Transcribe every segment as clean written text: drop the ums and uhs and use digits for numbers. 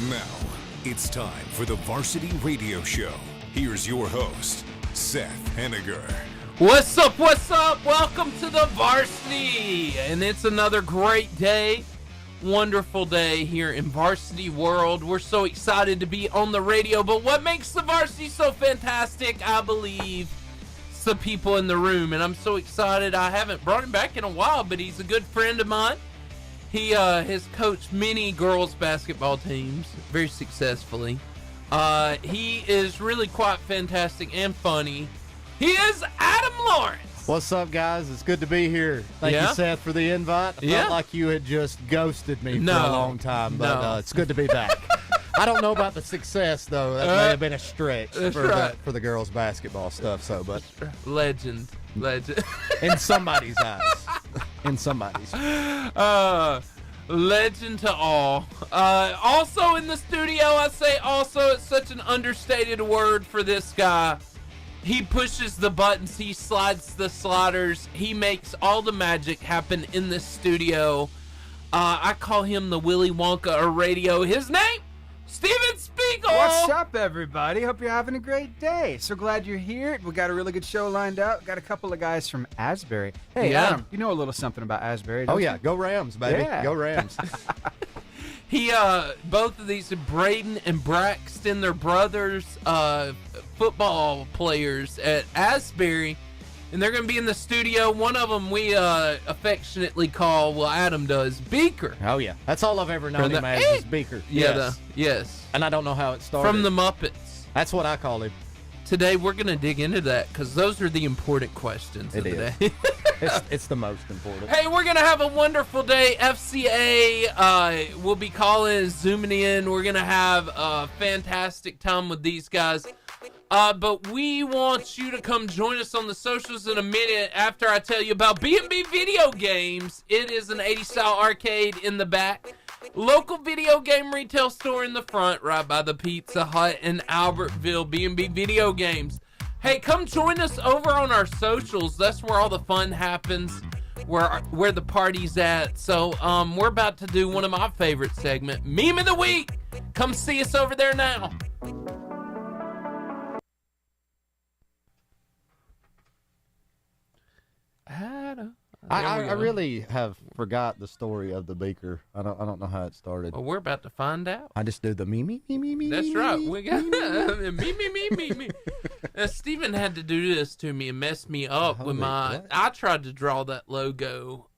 Now, it's time for the Varsity Radio Show. Here's your host, Seth Henniger. What's up, what's up? Welcome to the Varsity. And it's another great day, wonderful day here in Varsity World. We're so excited to be on the radio. But what makes the Varsity so fantastic, I believe, it's the people in the room. And I'm so excited. I haven't brought him back in a while, but he's a good friend of mine. He has coached many girls basketball teams very successfully. He is really quite fantastic and funny. He is Adam Lawrence. What's up, guys? It's good to be here. Thank you, Seth, for the invite. I felt like you had just ghosted me for a long time, but it's good to be back. I don't know about the success, though. That may have been a stretch for the girls' basketball stuff. But legend. In somebody's eyes. In somebody's. Legend to all. Also in the studio, I say also, it's such an understated word for this guy. He pushes the buttons, he slides the sliders, he makes all the magic happen in this studio. I call him the Willy Wonka of radio. His name, Steven Spiegel. What's up, everybody? Hope you're having a great day. So glad you're here. We got a really good show lined up. Got a couple of guys from Asbury. Hey, Adam, you know a little something about Asbury, don't you? Go Rams, baby. Yeah. Go Rams. Both of these, Brayden and Braxton, they're brothers, football players at Asbury, and they're going to be in the studio. One of them we affectionately call, well, Adam does, Beaker. Oh, yeah. That's all I've ever known him as is Beaker. Yeah, yes. And I don't know how it started. From the Muppets. That's what I call him. Today, we're going to dig into that because those are the important questions of the day. It's the most important. Hey, we're going to have a wonderful day. FCA will be calling, zooming in. We're going to have a fantastic time with these guys. But we want you to come join us on the socials in a minute after I tell you about B&B Video Games. It is an 80s style arcade in the back. Local video game retail store in the front, right by the Pizza Hut in Albertville. B&B Video Games. Hey, come join us over on our socials. That's where all the fun happens, where the party's at. So we're about to do one of my favorite segments, Meme of the Week. Come see us over there now. I really have forgot the story of the Beaker. I don't know how it started. Well, we're about to find out. I just do the me. That's right. We got me. Steven had to do this to me and mess me up with my. What? I tried to draw that logo.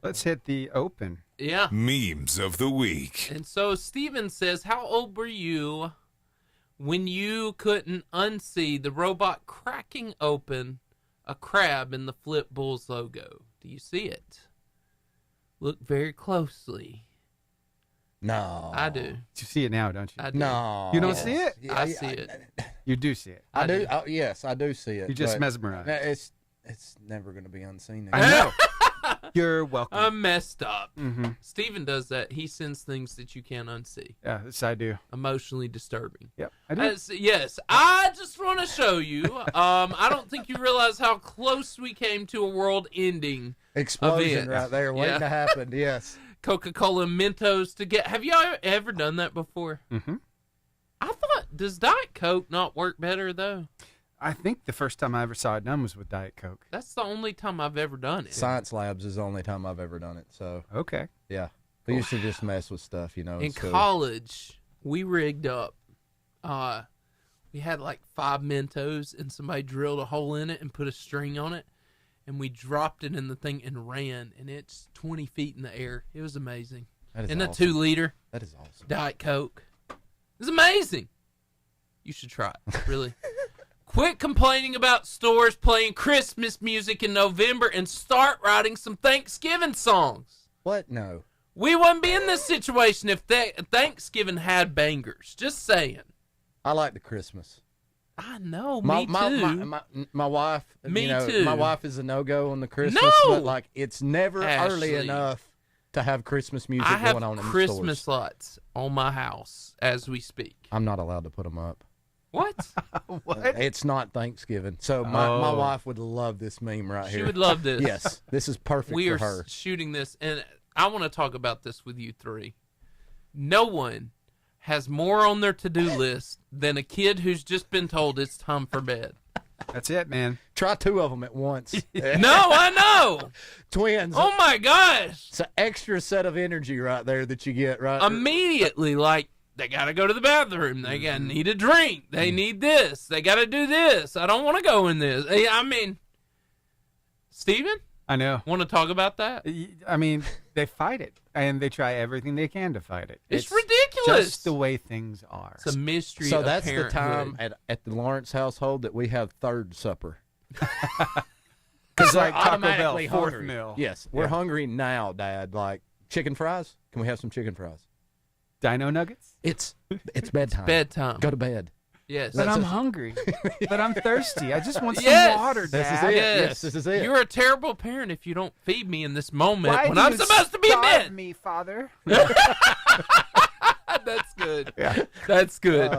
Let's hit the open. Yeah. Memes of the week. And so Steven says, "How old were you when you couldn't unsee the robot cracking open a crab in the Flip Bulls logo? Do you see it? Look very closely." No. I do. You see it now, don't you? I do. No. You don't see it? I see it. You do see it. I do. Oh, yes, I do see it. You just mesmerized. It's never going to be unseen again. I know. You're welcome. I'm messed up. Mm-hmm. Steven does that. He sends things that you can't unsee. Yeah, yes, I do. Emotionally disturbing. Yep, I do. Yes, I just want to show you. I don't think you realize how close we came to a world-ending explosion event. right there waiting to happen. Yes. Coca-Cola Mentos to get. Have you ever done that before? Mm-hmm. I thought, does Diet Coke not work better though? I think the first time I ever saw it done was with Diet Coke. That's the only time I've ever done it. Science labs is the only time I've ever done it. So okay, yeah, we used to just mess with stuff, you know. In college, we rigged up. We had like 5 Mentos, and somebody drilled a hole in it and put a string on it, and we dropped it in the thing and ran, and it's 20 feet in the air. It was amazing. That is in awesome. a 2-liter. That is awesome. Diet Coke. It's amazing. You should try it, really. Quit complaining about stores playing Christmas music in November and start writing some Thanksgiving songs. What? No. We wouldn't be in this situation if Thanksgiving had bangers. Just saying. I like the Christmas. I know, me too. My wife, me too. My wife is a no-go on the Christmas, but like it's never early enough to have Christmas music going on in the stores. I have Christmas lights on my house as we speak. I'm not allowed to put them up. What? What? It's not Thanksgiving. So my wife would love this meme right here. She would love this. Yes. This is perfect we for are her. Shooting this, and I want to talk about this with you three. No one has more on their to-do list than a kid who's just been told it's time for bed. That's it, man. Try 2 of them at once. No, I know. Twins. Oh, my gosh. It's an extra set of energy right there that you get, right? Immediately, like, they got to go to the bathroom. They need a drink. They need this. They got to do this. I don't want to go in this. I mean, Steven? I know. Want to talk about that? I mean, they fight it, and they try everything they can to fight it. It's ridiculous. Just the way things are. It's a mystery. So of that's the parenthood. time at the Lawrence household that we have third supper. Because we're like Taco Bell, automatically fourth hungry. meal. Yes, we're hungry now, Dad. Like chicken fries. Can we have some chicken fries? Dino nuggets? It's bedtime. Bedtime. Go to bed. Yes. But I'm hungry. But I'm thirsty. I just want some Yes. water, This is Dad. it. Yes. Yes, this is it. You're a terrible parent if you don't feed me in this moment Why when do I'm you supposed to be in starve bed. me, Father? That's good. Yeah. That's good.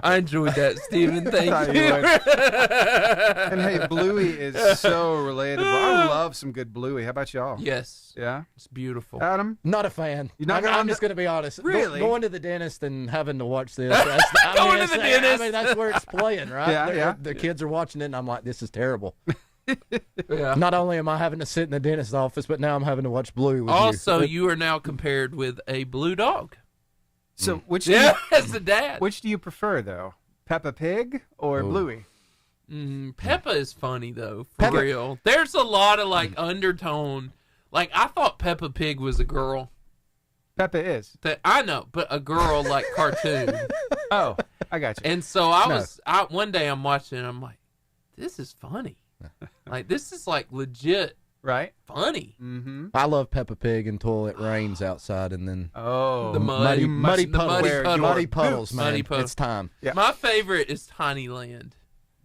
I enjoyed that, Steven. Thank Thought you. you would. And hey, Bluey is so relatable. I love some good Bluey. How about y'all? Yes. Yeah? It's beautiful. Adam? Not a fan. You're not I'm just going to be honest. Really? Going to the dentist and having to watch this. That's, Going to the dentist. I mean, that's where it's playing, right? Yeah. The kids are watching it, and I'm like, this is terrible. Yeah. Not only am I having to sit in the dentist's office, but now I'm having to watch Blue with Also, you. you are now compared with a blue dog. So which as a dad. which do you prefer, though? Peppa Pig or Bluey? Peppa is funny, though, for real. There's a lot of, like, undertone. Like, I thought Peppa Pig was a girl. Peppa is. I know, but a girl, like, cartoon. Oh, I got you. And so one day I'm watching, and I'm like, this is funny. Like, this is, like, legit Right? funny. Mm-hmm. I love Peppa Pig until it rains outside, and then Oh. The muddy puddles. muddy puddles, man. Muddy puddles. It's time. Yeah. My favorite is Tiny Land.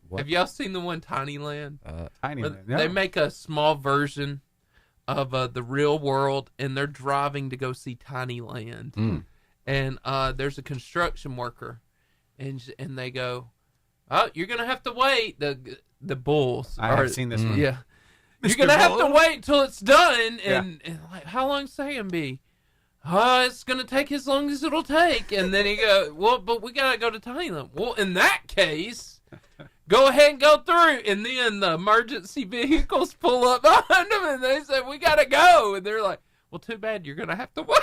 What? Have y'all seen the one Tiny Land? Tiny Where Land. They No. make a small version of the real world, and they're driving to go see Tiny Land. And there's a construction worker, and they go, "Oh, you're gonna have to wait." The bulls. I have seen this one. Yeah. You're Mr. gonna have to Bull? wait till it's done, Yeah. and like, how long's that gonna be? It's gonna take as long as it'll take. And then he go, well, but we gotta go to Thailand. Well, in that case, go ahead and go through. And then the emergency vehicles pull up behind them, and they say, we gotta go. And they're like, well, too bad, you're gonna have to wait.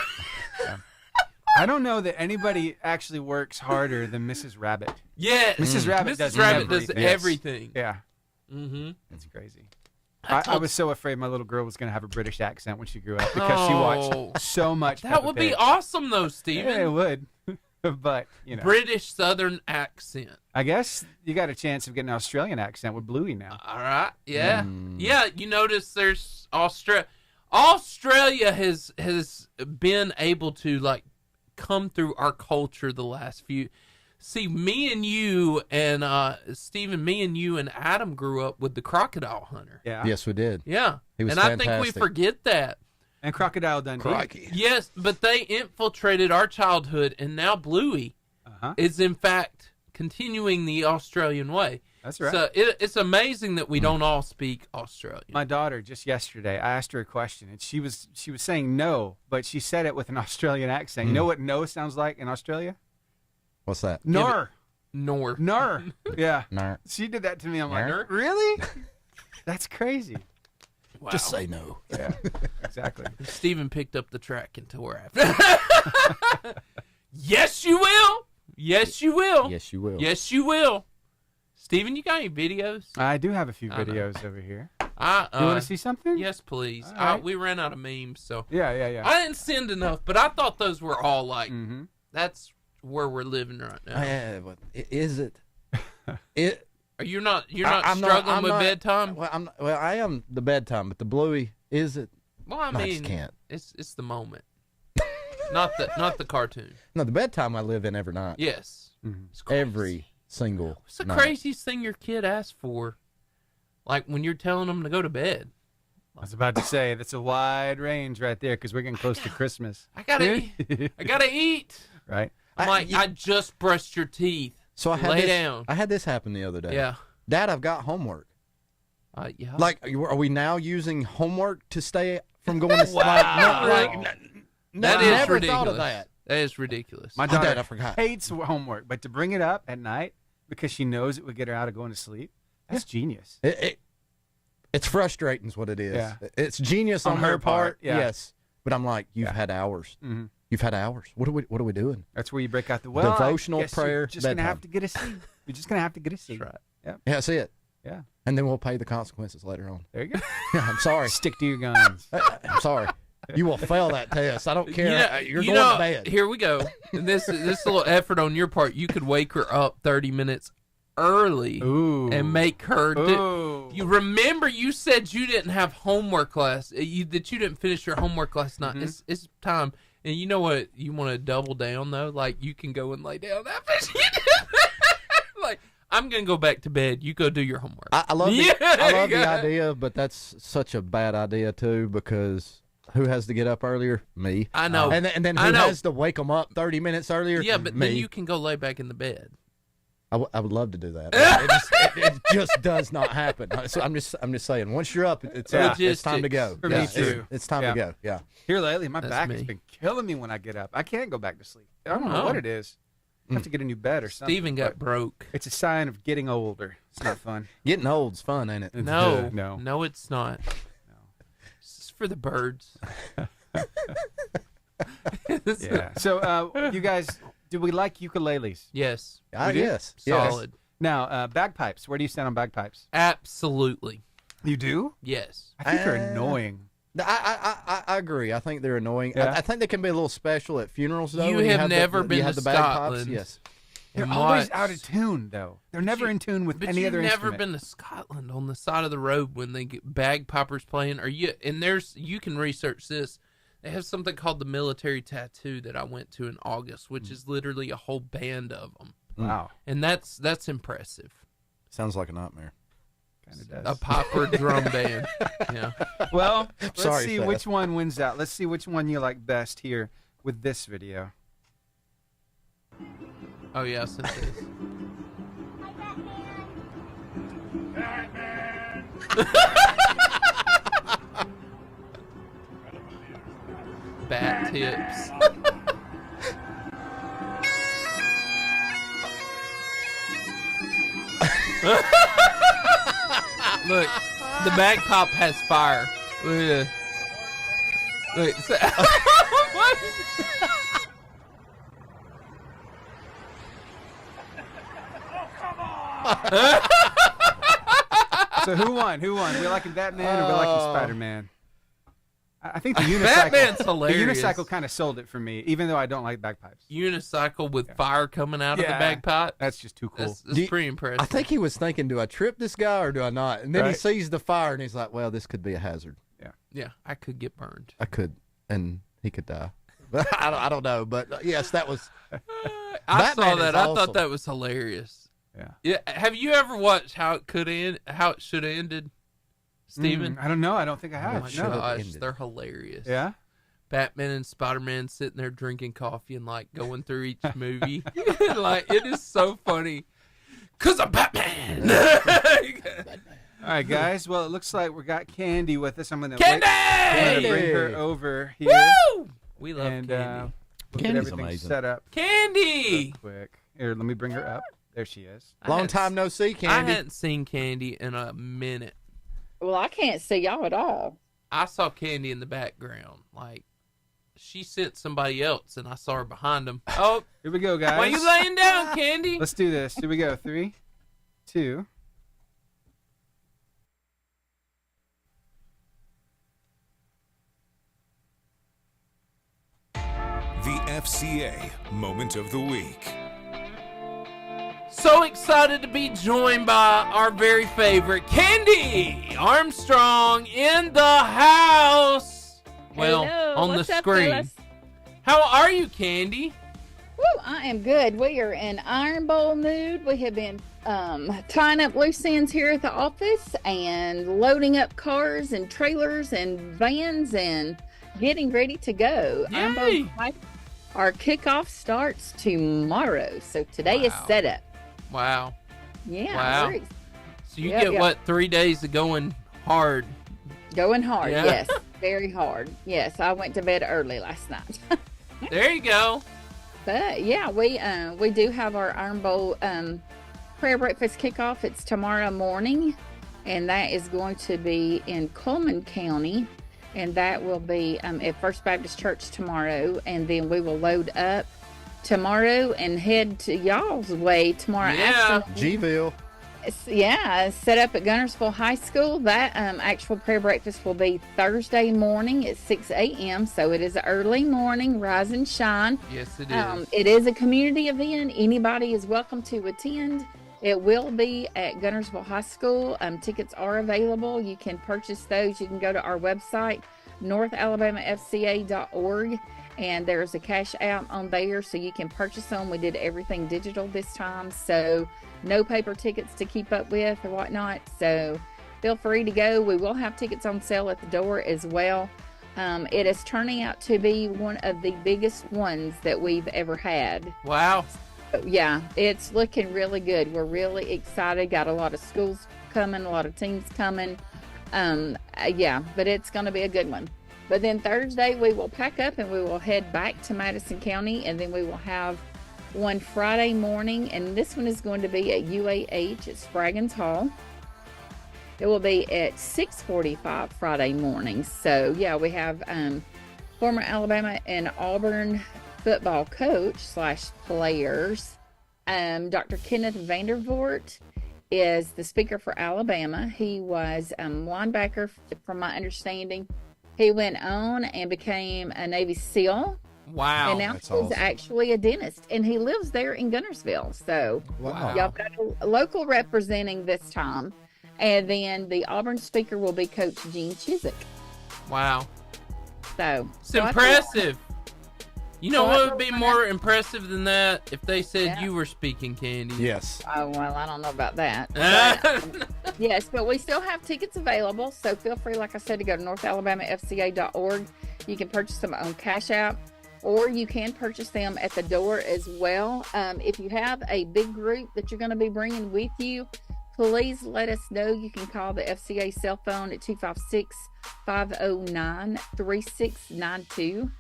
I don't know that anybody actually works harder than Mrs. Rabbit. Yeah, Mrs. Rabbit does does everything. everything. Yeah. Mm-hmm. That's crazy. I was so afraid my little girl was going to have a British accent when she grew up because she watched so much That Peppa would be Pig. awesome, though, Steven. Yeah, it would. But, you know. British Southern accent. I guess you got a chance of getting an Australian accent with Bluey now. All right. Yeah. Yeah. You notice there's Australia. Australia has been able to like come through our culture the last few. See, me and you and Stephen, me and you and Adam grew up with the Crocodile Hunter. Yeah. Yes, we did. Yeah. He was and I think we fantastic. forget that. And Crocodile Dundee. Crikey. Yes, but they infiltrated our childhood, and now Bluey is in fact continuing the Australian way. That's right. So it's amazing that we don't all speak Australian. My daughter, just yesterday, I asked her a question, and she was saying no, but she said it with an Australian accent. You know what no sounds like in Australia? What's that? Nar. Nor. Nar. Yeah. Nar. She did that to me. I'm Nar. like, really? That's crazy. Wow. Just say no. Yeah, exactly. Stephen picked up the track and tore after. Yes, you will. Yes, you will. Yes, you will. Yes, you will. Stephen, you got any videos? I do have a few I know. videos over here. You You want to see something? Yes, please. All right. We ran out of memes, so Yeah. I didn't send enough, but I thought those were all like Mm-hmm. that's where we're living right now. But is it? It. Are you not? You're I'm not struggling I'm with not- bedtime. Well, I am the bedtime, but the Bluey is it? Well, I I just mean, can't. it's the moment, not the cartoon. No, the bedtime I live in every night. Yes, Mm-hmm. it's crazy. Every single. What's the night. craziest thing your kid asks for? Like when you're telling them to go to bed. I was about to say that's a wide range right there because we're getting close to Christmas. I gotta eat. I gotta eat. Right? I'm like, I just brushed your teeth. So I had Lay this, down. I had this happen the other day. Yeah. Dad, I've got homework. Yeah. Like, are we now using homework to stay from going to sleep? Wow. That That I is never ridiculous. thought of that. That is ridiculous. My daughter I forgot. hates homework, but to bring it up at night because she knows it would get her out of going to sleep, that's genius. It's frustrating is what it is. Yeah. It's genius on her part, yes. But I'm like, you've had hours. Mm-hmm. You've had hours. What are we doing? That's where you break out the devotional I guess prayer. You're just going to bedtime. have to get a C. You're just going to have to get a C. That's right. Yeah. Yeah, that's it. Yeah. And then we'll pay the consequences later on. There you go. I'm sorry. Stick to your guns. I'm sorry. You will fail that test. I don't care. You're you going know, to bed. Here we go. This little effort on your part. You could wake her up 30 minutes early and make her do. You remember you said you didn't have homework that you didn't finish your homework last night. Mm-hmm. It's time. And you know what? You want to double down though. Like you can go and lay down after she did. Like I'm gonna go back to bed. You go do your homework. I love the idea, but that's such a bad idea too because who has to get up earlier? Me. I know. And then who has to wake them up 30 minutes earlier? Yeah, but me. then you can go lay back in the bed. I would love to do that. It just does not happen. So I'm just saying. Once you're up, it's time to go. For me too. It's time to go. Yeah. Here lately, my That's back me. has been killing me when I get up. I can't go back to sleep. I don't know what it is. I have to get a new bed or something. Steven got broke. It's a sign of getting older. It's not fun. Getting old's fun, ain't it? No, No, it's not. No, this is for the birds. Yeah. So, you guys, do we like ukuleles? Yes. Yes. Solid. Now, bagpipes. Where do you stand on bagpipes? Absolutely. You do? Yes. I think they're annoying. I agree. I think they're annoying. Yeah. I think they can be a little special at funerals, though. You when have have never the, been you have to the bagpipes. Scotland. Yes. They're And always watch. out of tune, though. They're never in tune with any other But you've never instrument. been to Scotland on the side of the road when they get bagpipers playing. You can research this. They have something called the military tattoo that I went to in August, which is literally a whole band of them. Wow. And that's impressive. Sounds like a nightmare. Kind of A does. piper drum band. Yeah. Well, let's Sorry, see Seth. which one wins out. Let's see which one you like best here with this video. Oh yeah, I sent this. Bat tips. Look, the bagpipe has fire. Look. What? So who won? Who won? We liking Batman or we liking Spider-Man? I think the unicycle. Batman's The hilarious. unicycle kind of sold it for me, even though I don't like bagpipes. Unicycle with fire coming out of the Yeah. bagpipe. That's just too cool. That's pretty impressive. I think he was thinking, do I trip this guy or do I not? And then he Right. sees the fire and he's like, well, this could be a hazard. Yeah, I could get burned. I could, and he could die. But I don't know. But yes, that was. I Batman saw is that. I awesome. thought that was hilarious. Yeah. Yeah. Have you ever watched how it could end? How it should have ended, Steven? I don't know. I don't think I Oh have. my should've No. gosh, ended. they're hilarious. Yeah. Batman and Spider-Man sitting there drinking coffee and like going through each movie. Like it is so funny. 'Cause I'm Batman. All right, guys. Well, it looks like we got Candy with us. I'm gonna Candy! bring her over here. Woo! We love And Candy. we'll get Candy's everything amazing. set up Candy! quick. Here, let me bring her up. There she is. Long time no see, I Candy. hadn't seen Candy in a minute. Well, I can't see y'all at all. I saw Candy in the background. Like, she sent somebody else, and I saw her behind them. Oh, Here we go, guys. why you laying down, Candy? Let's do this. Here we go. 3, 2. The FCA Moment of the Week. So excited to be joined by our very favorite Candy Armstrong in the house. Well, Hello, on what's the up, screen. fellas? How are you, Candy? Woo, I am good. We are in Iron Bowl mood. We have been tying up loose ends here at the office and loading up cars and trailers and vans and getting ready to go. Iron Bowl Yay! Life, our kickoff starts tomorrow. So today is Wow. setup. Wow. Yeah, Wow. we're So you Yep, get yep. what, 3 days of going hard? going hard. Yeah. Yes, very hard. Yes, I went to bed early last night. There you go. But yeah, we do have our Iron Bowl prayer breakfast kickoff. It's tomorrow morning, and that is going to be in Coleman County, and that will be at First Baptist Church tomorrow, and then we will load up tomorrow and head to y'all's way tomorrow afternoon. G-ville. Yeah, set up at Guntersville High School. That actual prayer breakfast will be Thursday morning at 6 a.m. So it is early morning, rise and shine. Yes, it is. It is a community event. Anybody is welcome to attend. It will be at Guntersville High School. Tickets are available. You can purchase those. You can go to our website, northalabamafca.org, and there's a cash app on there, so you can purchase them. We did everything digital this time, so no paper tickets to keep up with or whatnot. So feel free to go. We will have tickets on sale at the door as well. It is turning out to be one of the biggest ones that we've ever had. Wow. Yeah, it's looking really good. We're really excited. Got a lot of schools coming, a lot of teams coming. Yeah, but it's going to be a good one. But then Thursday we will pack up and we will head back to Madison County, and then we will have one Friday morning, and this one is going to be at UAH at Spraggins Hall. It will be at 6:45 Friday morning. So yeah, we have former Alabama and Auburn football coach / players. Dr. Kenneth Vandervoort is the speaker for Alabama. He was linebacker, from my understanding. He went on and became a Navy SEAL. Wow. And now he's actually a dentist, and he lives there in Guntersville. So wow. Y'all got a local representing this time. And then the Auburn speaker will be Coach Gene Chizik. Wow. It's impressive. You know what would be more impressive than that? If they said you were speaking, Candy. Yes. Oh, well, I don't know about that. But, yes, but we still have tickets available. So feel free, like I said, to go to northalabamafca.org. You can purchase them on Cash App, or you can purchase them at the door as well. If you have a big group that you're going to be bringing with you, please let us know. You can call the FCA cell phone at 256-509-3692.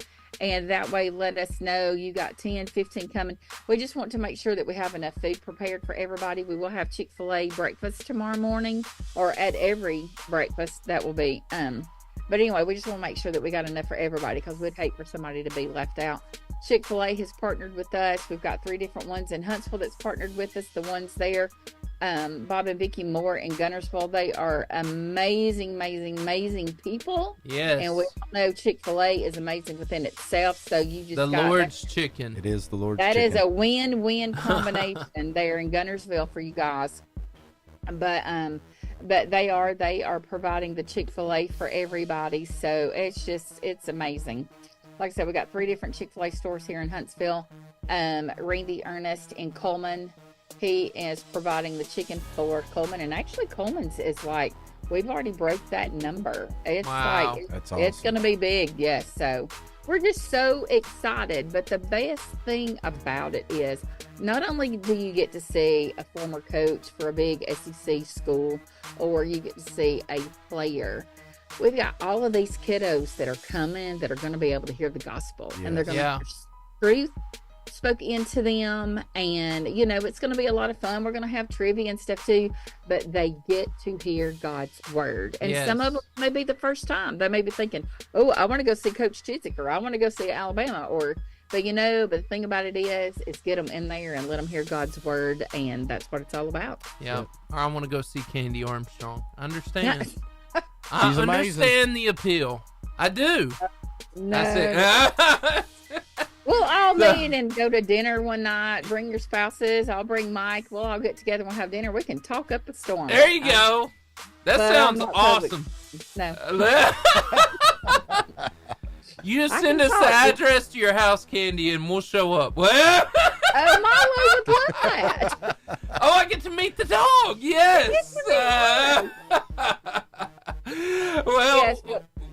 And that way, let us know you got 10, 15 coming. We just want to make sure that we have enough food prepared for everybody. We will have Chick-fil-A breakfast tomorrow morning, or at every breakfast that will be. But anyway, we just want to make sure that we got enough for everybody, because we'd hate for somebody to be left out. Chick-fil-A has partnered with us. We've got 3 different ones in Huntsville that's partnered with us. The ones there, Bob and Vicky Moore in Guntersville, they are amazing people. Yes. And we all know Chick-fil-A is amazing within itself. So you just Lord's chicken. It is the Lord's chicken. That is a win-win combination there in Guntersville for you guys. But they are providing the Chick-fil-A for everybody. So it's amazing. Like I said, we got 3 different Chick-fil-A stores here in Huntsville. Randy Ernest in Coleman, he is providing the chicken for Coleman. And actually, Coleman's is like, we've already broke that number. It's wow. Like, that's awesome. It's going to be big. Yes. So we're just so excited. But the best thing about it is, not only do you get to see a former coach for a big SEC school, or you get to see a player, we've got all of these kiddos that are coming that are going to be able to hear the gospel. Yes. And they're going to hear truth spoke into them. And, you know, it's going to be a lot of fun. We're going to have trivia and stuff too. But they get to hear God's word. And some of them may be the first time. They may be thinking, oh, I want to go see Coach Chizik, or I want to go see Alabama. But the thing about it is get them in there and let them hear God's word. And that's what it's all about. Yeah. Or I want to go see Candy Armstrong. I understand. She's I understand the appeal. I do. No. That's it. We'll all meet and go to dinner one night. Bring your spouses. I'll bring Mike. We'll all get together and we'll have dinner. We can talk up a storm. There you go. That sounds awesome. No. You just send us the address to your house, Candy, and we'll show up. Well, Milo would love that. Oh, I get to meet the dog. Yes.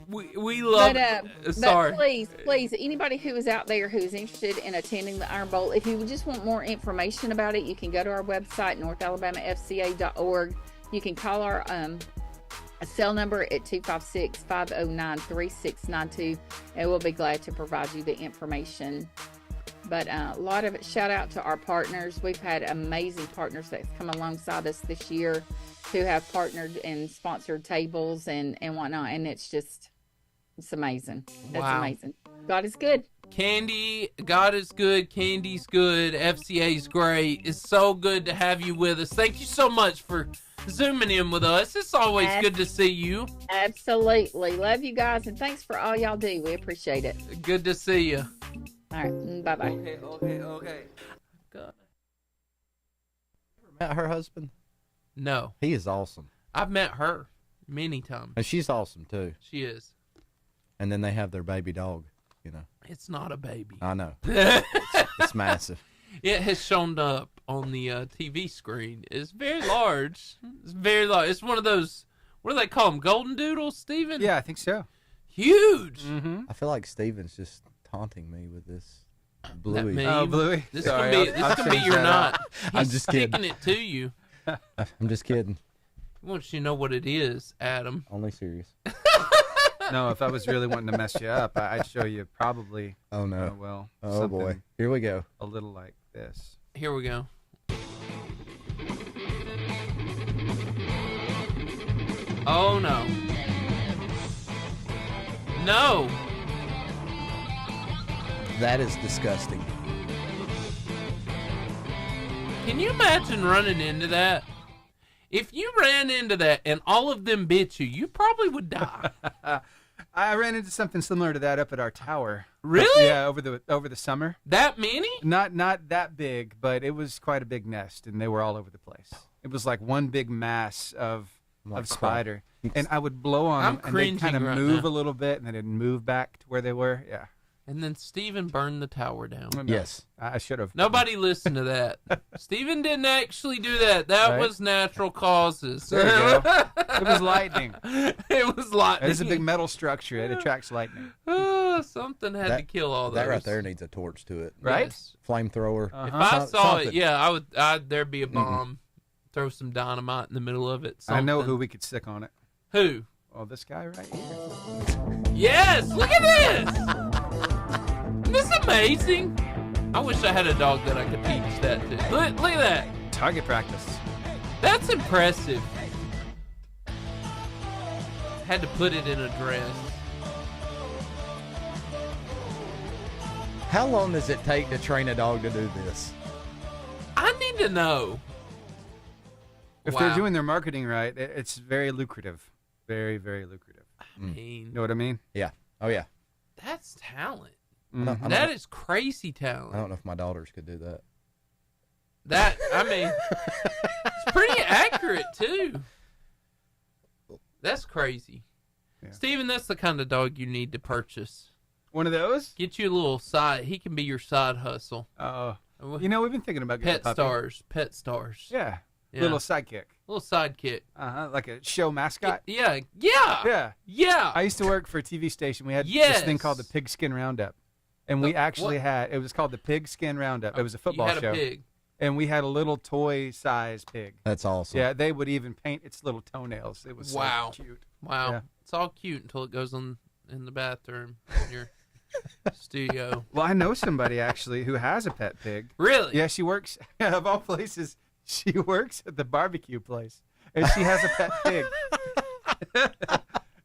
We love it. Sorry. But please, anybody who is out there who's interested in attending the Iron Bowl, if you just want more information about it, you can go to our website, northalabamafca.org. You can call our cell number at 256-509-3692, and we'll be glad to provide you the information. But a lot of it, shout out to our partners. We've had amazing partners that's come alongside us this year who have partnered and sponsored tables and whatnot. And it's amazing. It's amazing. God is good. Candy, God is good. Candy's good. FCA's great. It's so good to have you with us. Thank you so much for Zooming in with us. It's always good to see you. Absolutely. Love you guys, and thanks for all y'all do. We appreciate it. Good to see you. All right. Bye-bye. Okay. God. Ever met her husband? No. He is awesome. I've met her many times. And she's awesome, too. She is. And then they have their baby dog, you know. It's not a baby. I know. It's massive. It has shown up on the TV screen. It's very large. It's very large. It's one of those, what do they call them, golden doodles, Steven? Yeah, I think so. Huge. Mm-hmm. I feel like Steven's just taunting me with this Bluey. Oh, Bluey. This Sorry, can be your knot. I'm just kidding. Sticking it to you. I'm just kidding. I want you to know what it is, Adam. Only serious. No, if I was really wanting to mess you up, I'd show you probably. Oh, no. Well, Oh, boy. Here we go. A little like this. Here we go. Oh, no. No. That is disgusting. Can you imagine running into that? If you ran into that and all of them bit you, you probably would die. I ran into something similar to that up at our tower. Really? Yeah, over the summer. That many? Not that big, but it was quite a big nest, and they were all over the place. It was like one big mass of spider, and I would blow on them, and they'd kind of move a little bit, and then they'd move back to where they were. Yeah. And then Steven burned the tower down. No, yes. I should have. Nobody listened to that. Steven didn't actually do that. That was natural causes. There you go. It was lightning. It was lightning. It is a big metal structure. It attracts lightning. Something had to kill all those. That right there needs a torch to it. Right? Yes. Flamethrower. If I saw it, yeah, there'd be a bomb. Throw some dynamite in the middle of it. Something. I know who we could stick on it. Who? Oh, this guy right here. Yes! Look at this! Isn't this amazing? I wish I had a dog that I could teach that to. Look at that. Target practice. That's impressive. Had to put it in a dress. How long does it take to train a dog to do this? I need to know. If they're doing their marketing right, it's very lucrative. Very, very lucrative. I mean, you know what I mean? Yeah. Oh, yeah. That's talent. Mm-hmm. That is crazy talent. I don't know if my daughters could do that. I mean, it's pretty accurate, too. That's crazy. Yeah. Steven, that's the kind of dog you need to purchase. One of those? Get you a little side. He can be your side hustle. You know, we've been thinking about getting Pet Stars. Yeah. Little sidekick. Little sidekick. Like a show mascot. Yeah. I used to work for a TV station. We had this thing called the Pigskin Roundup. And we actually had, it was called the Pigskin Roundup. It was a football show. You had a pig. And we had a little toy-sized pig. That's awesome. Yeah, they would even paint its little toenails. It was so cute. Wow. Yeah. It's all cute until it goes in the bathroom in your studio. Well, I know somebody, actually, who has a pet pig. Really? Yeah, she works, of all places, she works at the barbecue place. And she has a pet pig.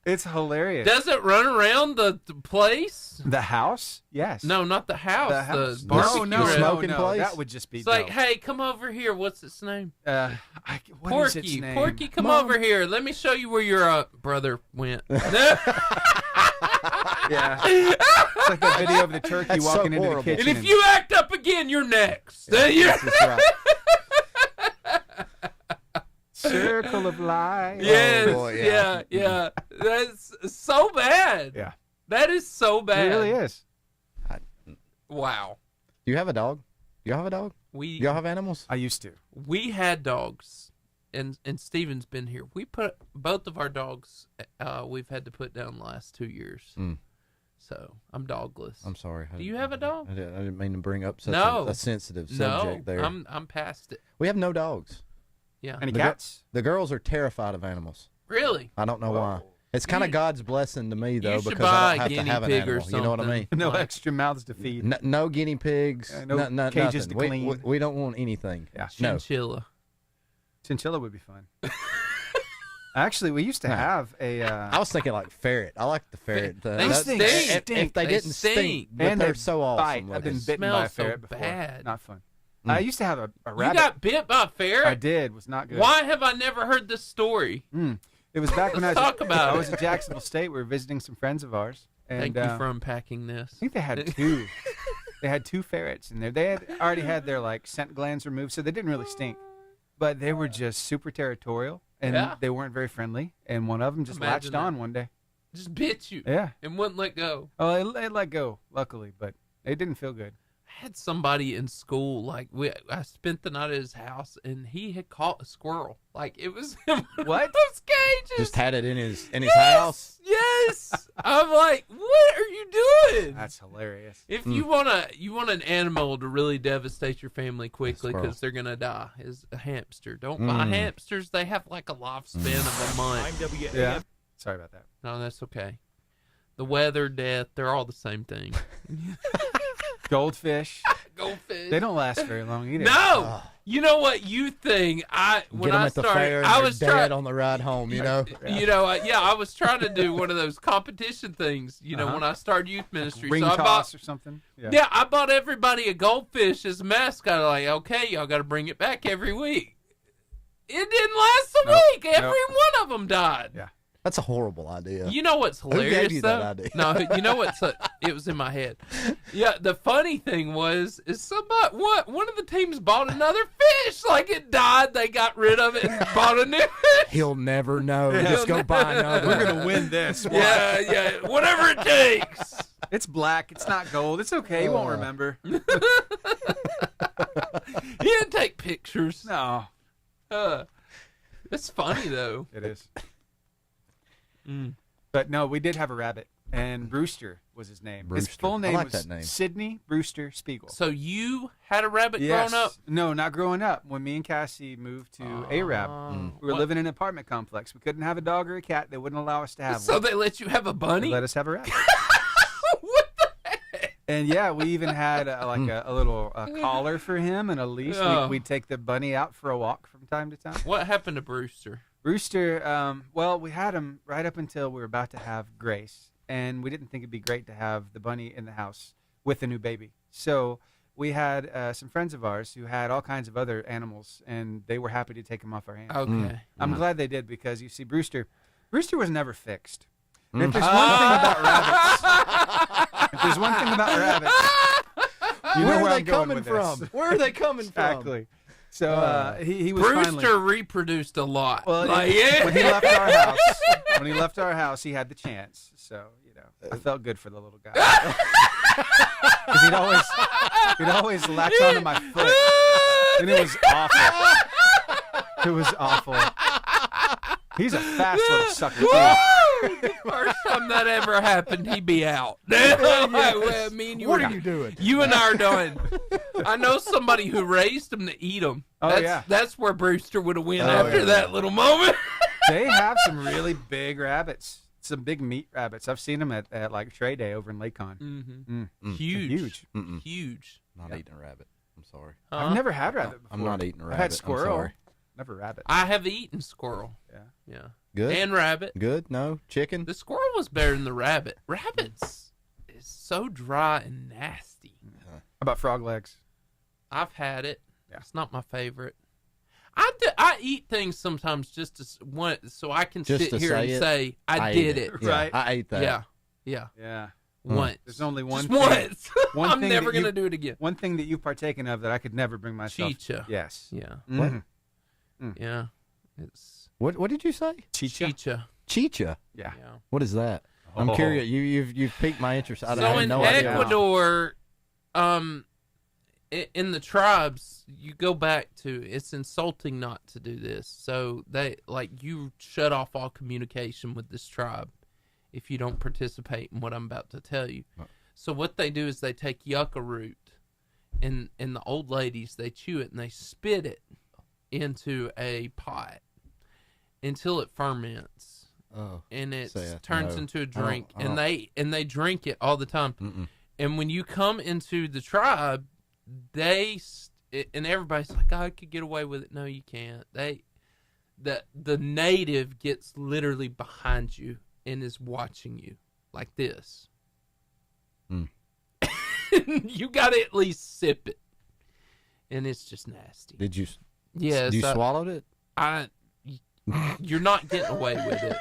It's hilarious. Does it run around the place? The house? Yes. No, not the house. The house. The barbecue. No, smoking place? That would just be It's like, hey, come over here. What's its name? What is its name? Porky, come over here. Let me show you where your brother went. Yeah. It's like that video of the turkey walking into the kitchen. And if you act up again, you're next. Yeah, that's right. Circle of life. Yes. Oh, boy, yeah. That's so bad. Yeah. That is so bad. It really is. Wow. Do you have a dog? You have a dog? Y'all have animals? I used to. We had dogs, and Steven's been here. We put both of our dogs. We've had to put down the last 2 years. So I'm dogless. I'm sorry. Do you have a dog? I didn't mean to bring up such a sensitive subject there. I'm past it. We have no dogs. Yeah. Any cats? The girls are terrified of animals. Really? I don't know why. It's kind of God's blessing to me, though, because buy I don't have to have an animal. You know what I mean? No extra mouths to feed. No guinea pigs. No cages to clean. We don't want anything. Yeah. Chinchilla. Chinchilla would be fun. Actually, we used to have a. I was thinking like ferret. I like the ferret. They stink. If they didn't stink, but they're so awesome. I've been bitten by a ferret before. Bad. Not fun. I used to have a rabbit. You got bit by a ferret? I did. It was not good. Why have I never heard this story? It was back when I was at Jacksonville State. We were visiting some friends of ours. And, Thank you for unpacking this. I think they had two. They had 2 ferrets in there. They had already had their scent glands removed, so they didn't really stink. But they were just super territorial, and they weren't very friendly. And one of them just latched on one day. Just bit you. Yeah. And wouldn't let go. Oh, it let go, luckily, but it didn't feel good. I had somebody in school, I spent the night at his house, and he had caught a squirrel. It was in one of those cages. Just had it in his house? Yes. I'm like, what are you doing? That's hilarious. If you want an animal to really devastate your family quickly because they're going to die, is a hamster. Don't buy hamsters. They have a lifespan of a month. Yeah. Sorry about that. No, that's okay. The weather, death, they're all the same thing. Goldfish. They don't last very long either. No. You know what youth thing? When Get them I at the started, fair and I they're was dead on the ride home. You know. I was trying to do one of those competition things. When I started youth ministry, Ring toss or something. Yeah, I bought everybody a goldfish as a mascot. Okay, y'all got to bring it back every week. It didn't last a week. Every one of them died. Yeah. That's a horrible idea. You know what's hilarious, Who gave you though? that idea? No, you know what's... it was in my head. Yeah, the funny thing is one of the teams bought another fish. It died, they got rid of it and bought a new fish. He'll never know. Just go buy another. We're going to win this. Yeah, whatever it takes. It's black. It's not gold. It's okay. You won't remember. He didn't take pictures. No. It's funny, though. It is. But no, we did have a rabbit, and Brewster was his name. Brewster. His full name I like was that name. Sidney Brewster Spiegel. So you had a rabbit growing up? No, not growing up. When me and Cassie moved to Arab, we were living in an apartment complex. We couldn't have a dog or a cat. They wouldn't allow us to have one. So they let you have a bunny? They let us have a rabbit. What the heck? And yeah, we even had a little collar for him and a leash. We'd take the bunny out for a walk from time to time. What happened to Brewster? Brewster, we had him right up until we were about to have Grace, and we didn't think it'd be great to have the bunny in the house with a new baby. So we had some friends of ours who had all kinds of other animals, and they were happy to take him off our hands. Okay. I'm glad they did, because you see, Brewster was never fixed. And if there's one thing about rabbits, you know where where are I'm they going coming with from? this. Where are they coming from? Exactly. So he was Brewster reproduced a lot. Well, when he left our house, he had the chance. So I felt good for the little guy. Because he'd always latch onto my foot, and it was awful. It was awful. He's a fast little sucker too. The first time that ever happened, he'd be out. Me and you What are you doing? You and I are done. I know somebody who raised him to eat them. That's where Brewster would have went after that little moment. They have some really big rabbits, some big meat rabbits. I've seen them at Trade Day over in Lakon. Huge. Mm-mm. Huge. Not eating a rabbit. I'm sorry. I've never had rabbit before. I'm not eating a rabbit. I've had squirrel. I'm sorry. Never rabbit. I have eaten squirrel. Yeah. Good. And rabbit. Good. No chicken. The squirrel was better than the rabbit. Rabbits is so dry and nasty. How about frog legs? I've had it. Yeah. It's not my favorite. I eat things sometimes just so I can sit here and say I did it. Yeah, right? I ate that. Yeah. Once. There's only one Just thing. once. I'm never going to do it again. One thing that you've partaken of that I could never bring myself. Chicha. Yes. Yeah. What? It's What did you say? chicha. Chicha. Yeah. What is that? I'm curious. You've piqued my interest. I So have in no idea. Ecuador, in the tribes, you go back to, it's insulting not to do this. So you shut off all communication with this tribe if you don't participate in what I'm about to tell you. So what they do is they take yucca root, and the old ladies, they chew it and they spit it into a pot until it ferments. and it turns into a drink, and they drink it all the time. Mm-mm. And when you come into the tribe, and everybody's like, I could get away with it. No, you can't. The native gets literally behind you and is watching you like this. You got to at least sip it. And it's just nasty. Did you? Yes. You swallowed it? You're not getting away with it.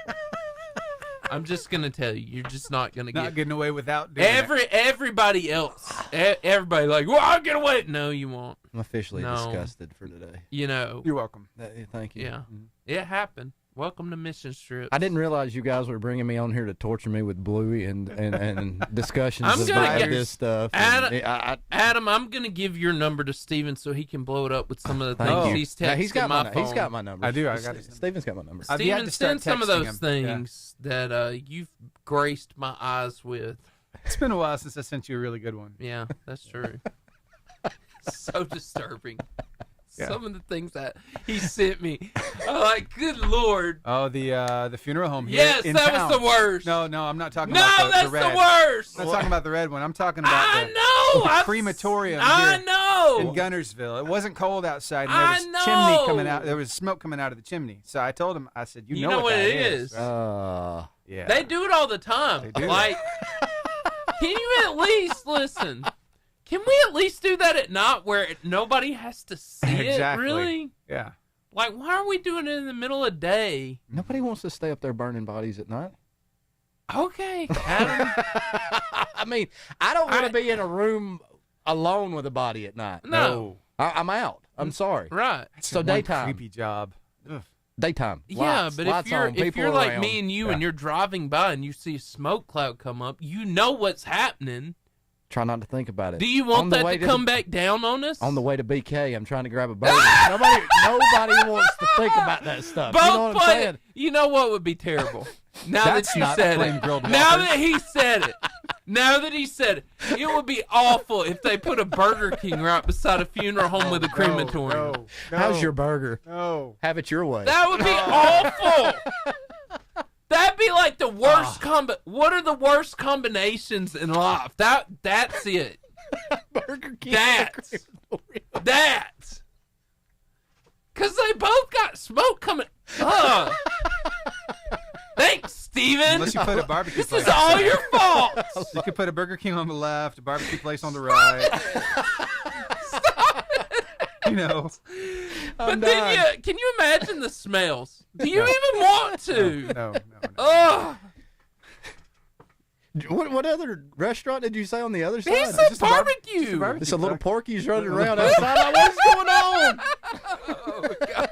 I'm just going to tell you, you're just not going to get. Not getting away without doing it. Everybody else, everybody like, well, I'll get away. No, you won't. I'm officially disgusted for today. You know. You're welcome. Thank you. Yeah. Mm-hmm. It happened. Welcome to Mission Strip. I didn't realize you guys were bringing me on here to torture me with Bluey and discussions about this stuff. Adam, I'm going to give your number to Steven so he can blow it up with some of the things he's texting he's got my phone. He's got my number. I do. I got his. Steven's got my number. Steven, send some of those things that you've graced my eyes with. It's been a while since I sent you a really good one. Yeah, that's true. So disturbing. Yeah. Some of the things that he sent me, like, good Lord. Oh, the funeral home here yes, in that town. Was the worst. No, I'm not talking about the red. No, that's the worst. I'm not talking about the red one. I'm talking about the crematorium here in Gunnersville. It wasn't cold outside, and there was chimney coming out. There was smoke coming out of the chimney. So I told him, I said, you know what that is. Yeah. They do it all the time. They do. Like, can you at least listen? Can we at least do that at night where nobody has to see it, really? Yeah. Like, why are we doing it in the middle of the day? Nobody wants to stay up there burning bodies at night. Okay, Adam. I mean, I don't want to be in a room alone with a body at night. No. I'm out. I'm sorry. Right. So daytime. Creepy job. Ugh. Daytime. Yeah, lights, but lights if you're like around. me and you and you're driving by and you see a smoke cloud come up, you know what's happening. Try not to think about it. Do you want that to come back down on us? On the way to BK, I'm trying to grab a burger. Nobody wants to think about that stuff. Both you know what I'm saying? You know what would be terrible? Now That's that you not said flame it. grilled Now Whoppers. that he said it. Now that he said it. It would be awful if they put a Burger King right beside a funeral home with a crematorium. No. How's your burger? No. Have it your way. That would be awful. That'd be like the worst What are the worst combinations in life? That's it. Burger King. That. Because they both got smoke coming. Thanks, Steven. Unless you put a barbecue This place. is all your fault. You could put a Burger King on the left, a barbecue place on the right. Stop it. You know. But then can you imagine the smells? Do you even want to? No. Ugh. What other restaurant did you say on the other side? He said barbecue. It's a little porky's running around outside. Like, what's going on? Oh, God.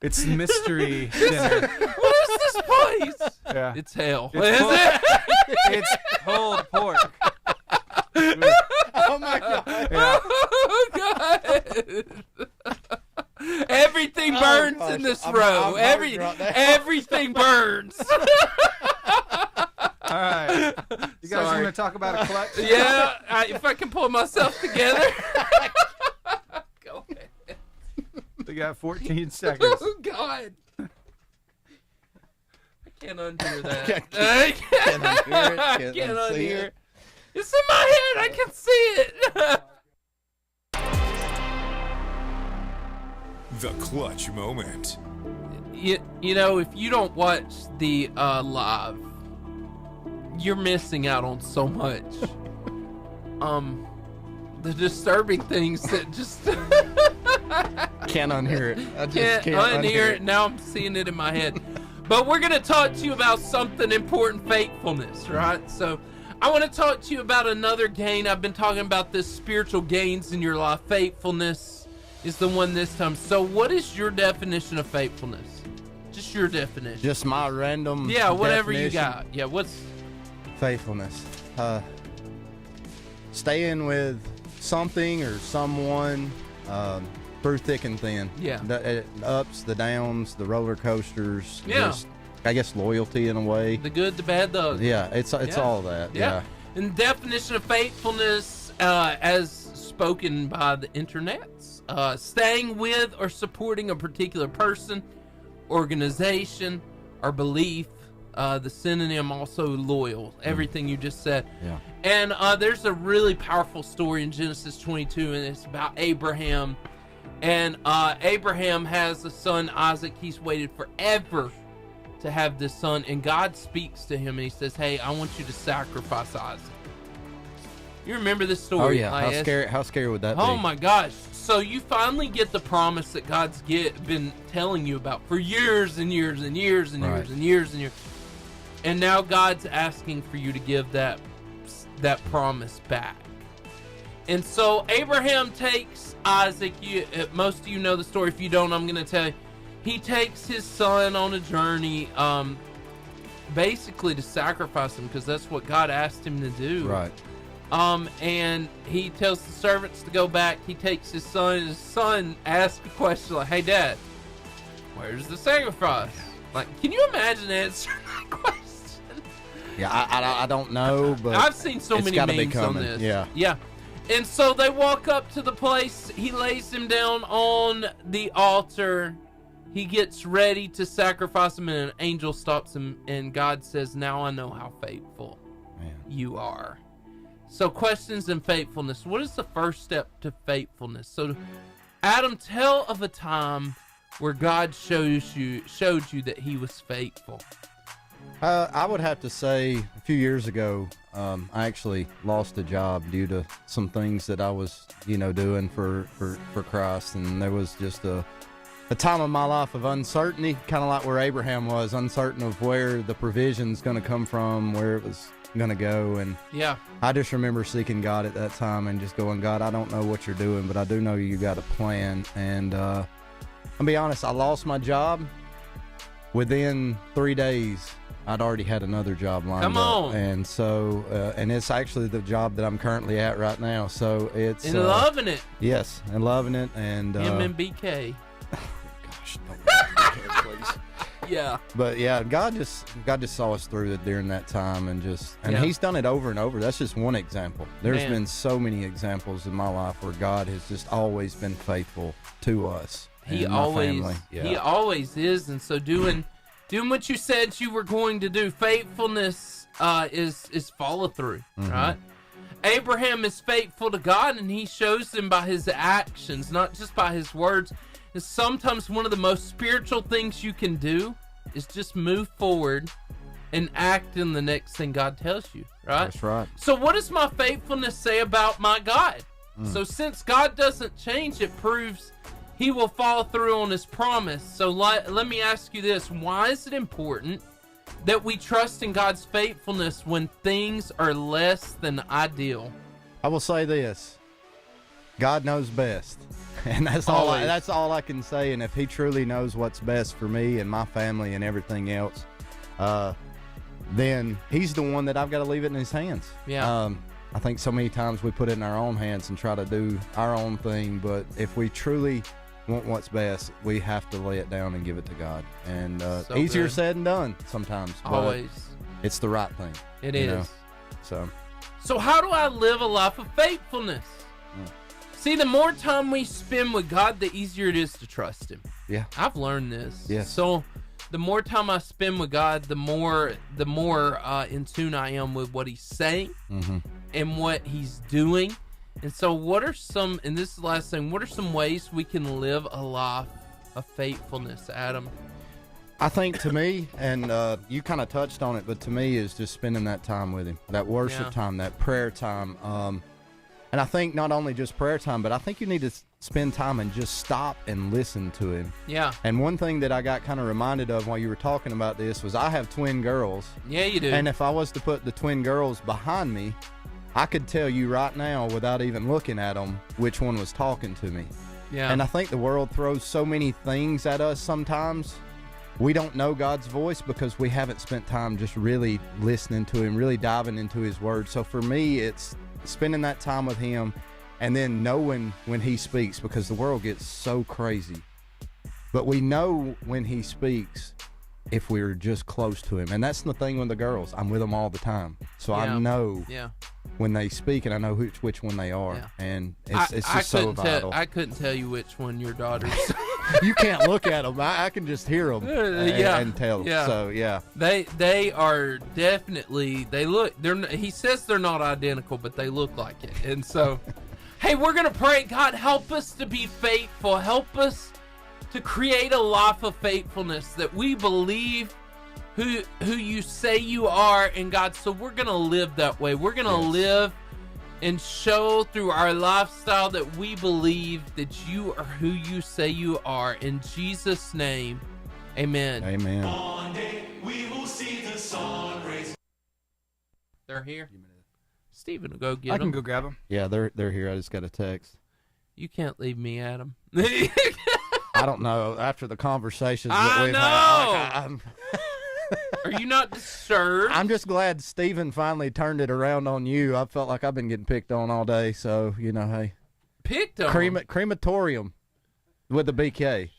It's mystery dinner. What is this place? Yeah. It's hell. It's Is it? It's pulled pork. Oh, my God. Yeah. Oh, God. Everything burns in this row. Everything burns. All right. You guys want to talk about a clutch? Yeah, if I can pull myself together. Go ahead. We got 14 seconds. Oh, God. I can't unhear that. I can't unhear it. I can't unhear it. It's in my head. I can see it. The clutch moment. You know, if you don't watch the live, you're missing out on so much. The disturbing things that just can't unhear it. I just can't unhear it. Now I'm seeing it in my head. But we're gonna talk to you about something important: faithfulness, right? So I want to talk to you about another gain. I've been talking about this spiritual gains in your life. Faithfulness is the one this time. So what is your definition of faithfulness? Just your definition. Just my random whatever definition. you got. Yeah, what's faithfulness? Staying with something or someone through thick and thin. Yeah. The ups, the downs, the roller coasters. Yeah. Just, I guess loyalty in a way. the good, the bad, the ugly? Yeah, it's all that. Yeah. And definition of faithfulness, as spoken by the internets, staying with or supporting a particular person organization, or belief. The synonym also loyal. Everything you just said. Yeah. And there's a really powerful story in Genesis 22, and it's about Abraham. And Abraham has a son, Isaac. He's waited forever to have this son, and God speaks to him, and he says, hey, I want you to sacrifice Isaac. You remember this story? Oh, yeah. How scary would that be? Oh, my gosh. So you finally get the promise that God's been telling you about for years and years and years and years and years and years. And now God's asking for you to give that promise back. And so Abraham takes Isaac. Most of you know the story. If you don't, I'm going to tell you. He takes his son on a journey, basically to sacrifice him, because that's what God asked him to do. Right. And he tells the servants to go back. He takes his son, and his son asks a question like, hey, Dad, where's the sacrifice? Like, can you imagine answering that question? Yeah, I don't know, but I've seen so many memes on this. Yeah. And so they walk up to the place. He lays him down on the altar. He gets ready to sacrifice him, and an angel stops him, and God says, now I know how faithful you are. So questions and faithfulness. What is the first step to faithfulness? So, Adam, tell of a time where God showed you that he was faithful. I would have to say a few years ago, I actually lost a job due to some things that I was, doing for Christ. And there was just a time in my life of uncertainty, kind of like where Abraham was, uncertain of where the provision's going to come from, where it was going to go. And I just remember seeking God at that time and just going, God, I don't know what you're doing, but I do know you got a plan. And I'll be honest, I lost my job. Within 3 days, I'd already had another job lined up. Come on. And so, and it's actually the job that I'm currently at right now. So it's... And loving it. Yes, and loving it. And MMBK. Gosh, don't BK, please. Yeah. But yeah, God just saw us through it during that time, and he's done it over and over. That's just one example. There's been so many examples in my life where God has just always been faithful to us. He always is. And so doing what you said you were going to do. Faithfulness is follow through, right? Abraham is faithful to God, and he shows him by his actions, not just by his words. And sometimes one of the most spiritual things you can do is just move forward and act in the next thing God tells you, right? That's right. So what does my faithfulness say about my God? So since God doesn't change, it proves he will follow through on his promise. So let me ask you this. Why is it important that we trust in God's faithfulness when things are less than ideal? I will say this. God knows best. And that's all I can say. And if he truly knows what's best for me and my family and everything else, then he's the one that I've got to leave it in his hands. Yeah. I think so many times we put it in our own hands and try to do our own thing. But if we truly want what's best, we have to lay it down and give it to God. And easier said than done sometimes. Always. It's the right thing. It is. So how do I live a life of faithfulness? See, the more time we spend with God, the easier it is to trust him. Yeah. I've learned this. Yes. So the more time I spend with God, the more in tune I am with what he's saying and what he's doing. And so what are some, and this is the last thing, what are some ways we can live a life of faithfulness, Adam? I think to me, and you kind of touched on it, but to me is just spending that time with him, that worship time, that prayer time. And I think not only just prayer time, but I think you need to spend time and just stop and listen to him. Yeah. And one thing that I got kind of reminded of while you were talking about this was I have twin girls. Yeah, you do. And if I was to put the twin girls behind me, I could tell you right now without even looking at them which one was talking to me. Yeah. And I think the world throws so many things at us sometimes. We don't know God's voice because we haven't spent time just really listening to him, really diving into his word. So for me, it's spending that time with him and then knowing when he speaks, because the world gets so crazy. But we know when he speaks if we're just close to him. And that's the thing with the girls. I'm with them all the time. So I know when they speak, and I know which one they are. Yeah. And it's just so vital. I couldn't tell you which one your daughter's. You can't look at them. I can just hear them and tell. Yeah. So, yeah. They are definitely, he says they're not identical, but they look like it. And so, hey, we're going to pray. God, help us to be faithful. Help us to create a life of faithfulness that we believe who you say you are. And God, so we're going to live that way. We're going to live and show through our lifestyle that we believe that you are who you say you are. In Jesus' name, amen. Amen. One day we will see the sun rays. They're here. Stephen will go get them. I can go grab them. Yeah, they're here. I just got a text. You can't leave me, Adam. I don't know. After the conversations that I we've know. had, Are you not disturbed? I'm just glad Stephen finally turned it around on you. I felt like I've been getting picked on all day. So, hey. Picked on? Crematorium with the BK.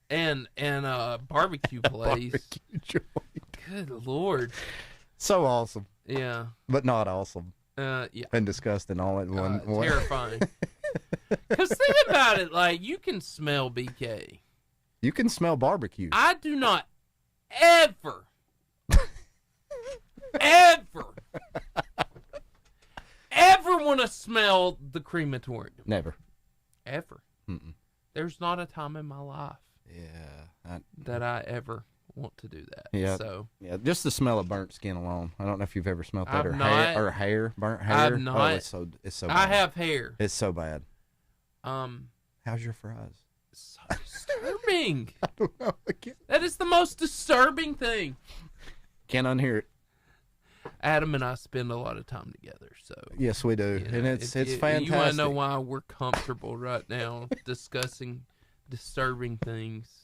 and barbecue place. Barbecue joint. Good Lord. So awesome. Yeah. But not awesome. Yeah. And disgusting all in one. Terrifying. Because think about it, like, you can smell BK. You can smell barbecue. I do not ever want to smell the crematorium. Never. Ever. Mm-mm. There's not a time in my life that I ever want to do that. Yeah. So just the smell of burnt skin alone. I don't know if you've ever smelled that I've not. hair, burnt hair. I've not. Oh, it's so bad. I have hair. It's so bad. How's your fries? So disturbing. I don't know. That is the most disturbing thing. Can't unhear it. Adam and I spend a lot of time together, so yes, we do, and it's fantastic. You want to know why we're comfortable right now discussing disturbing things?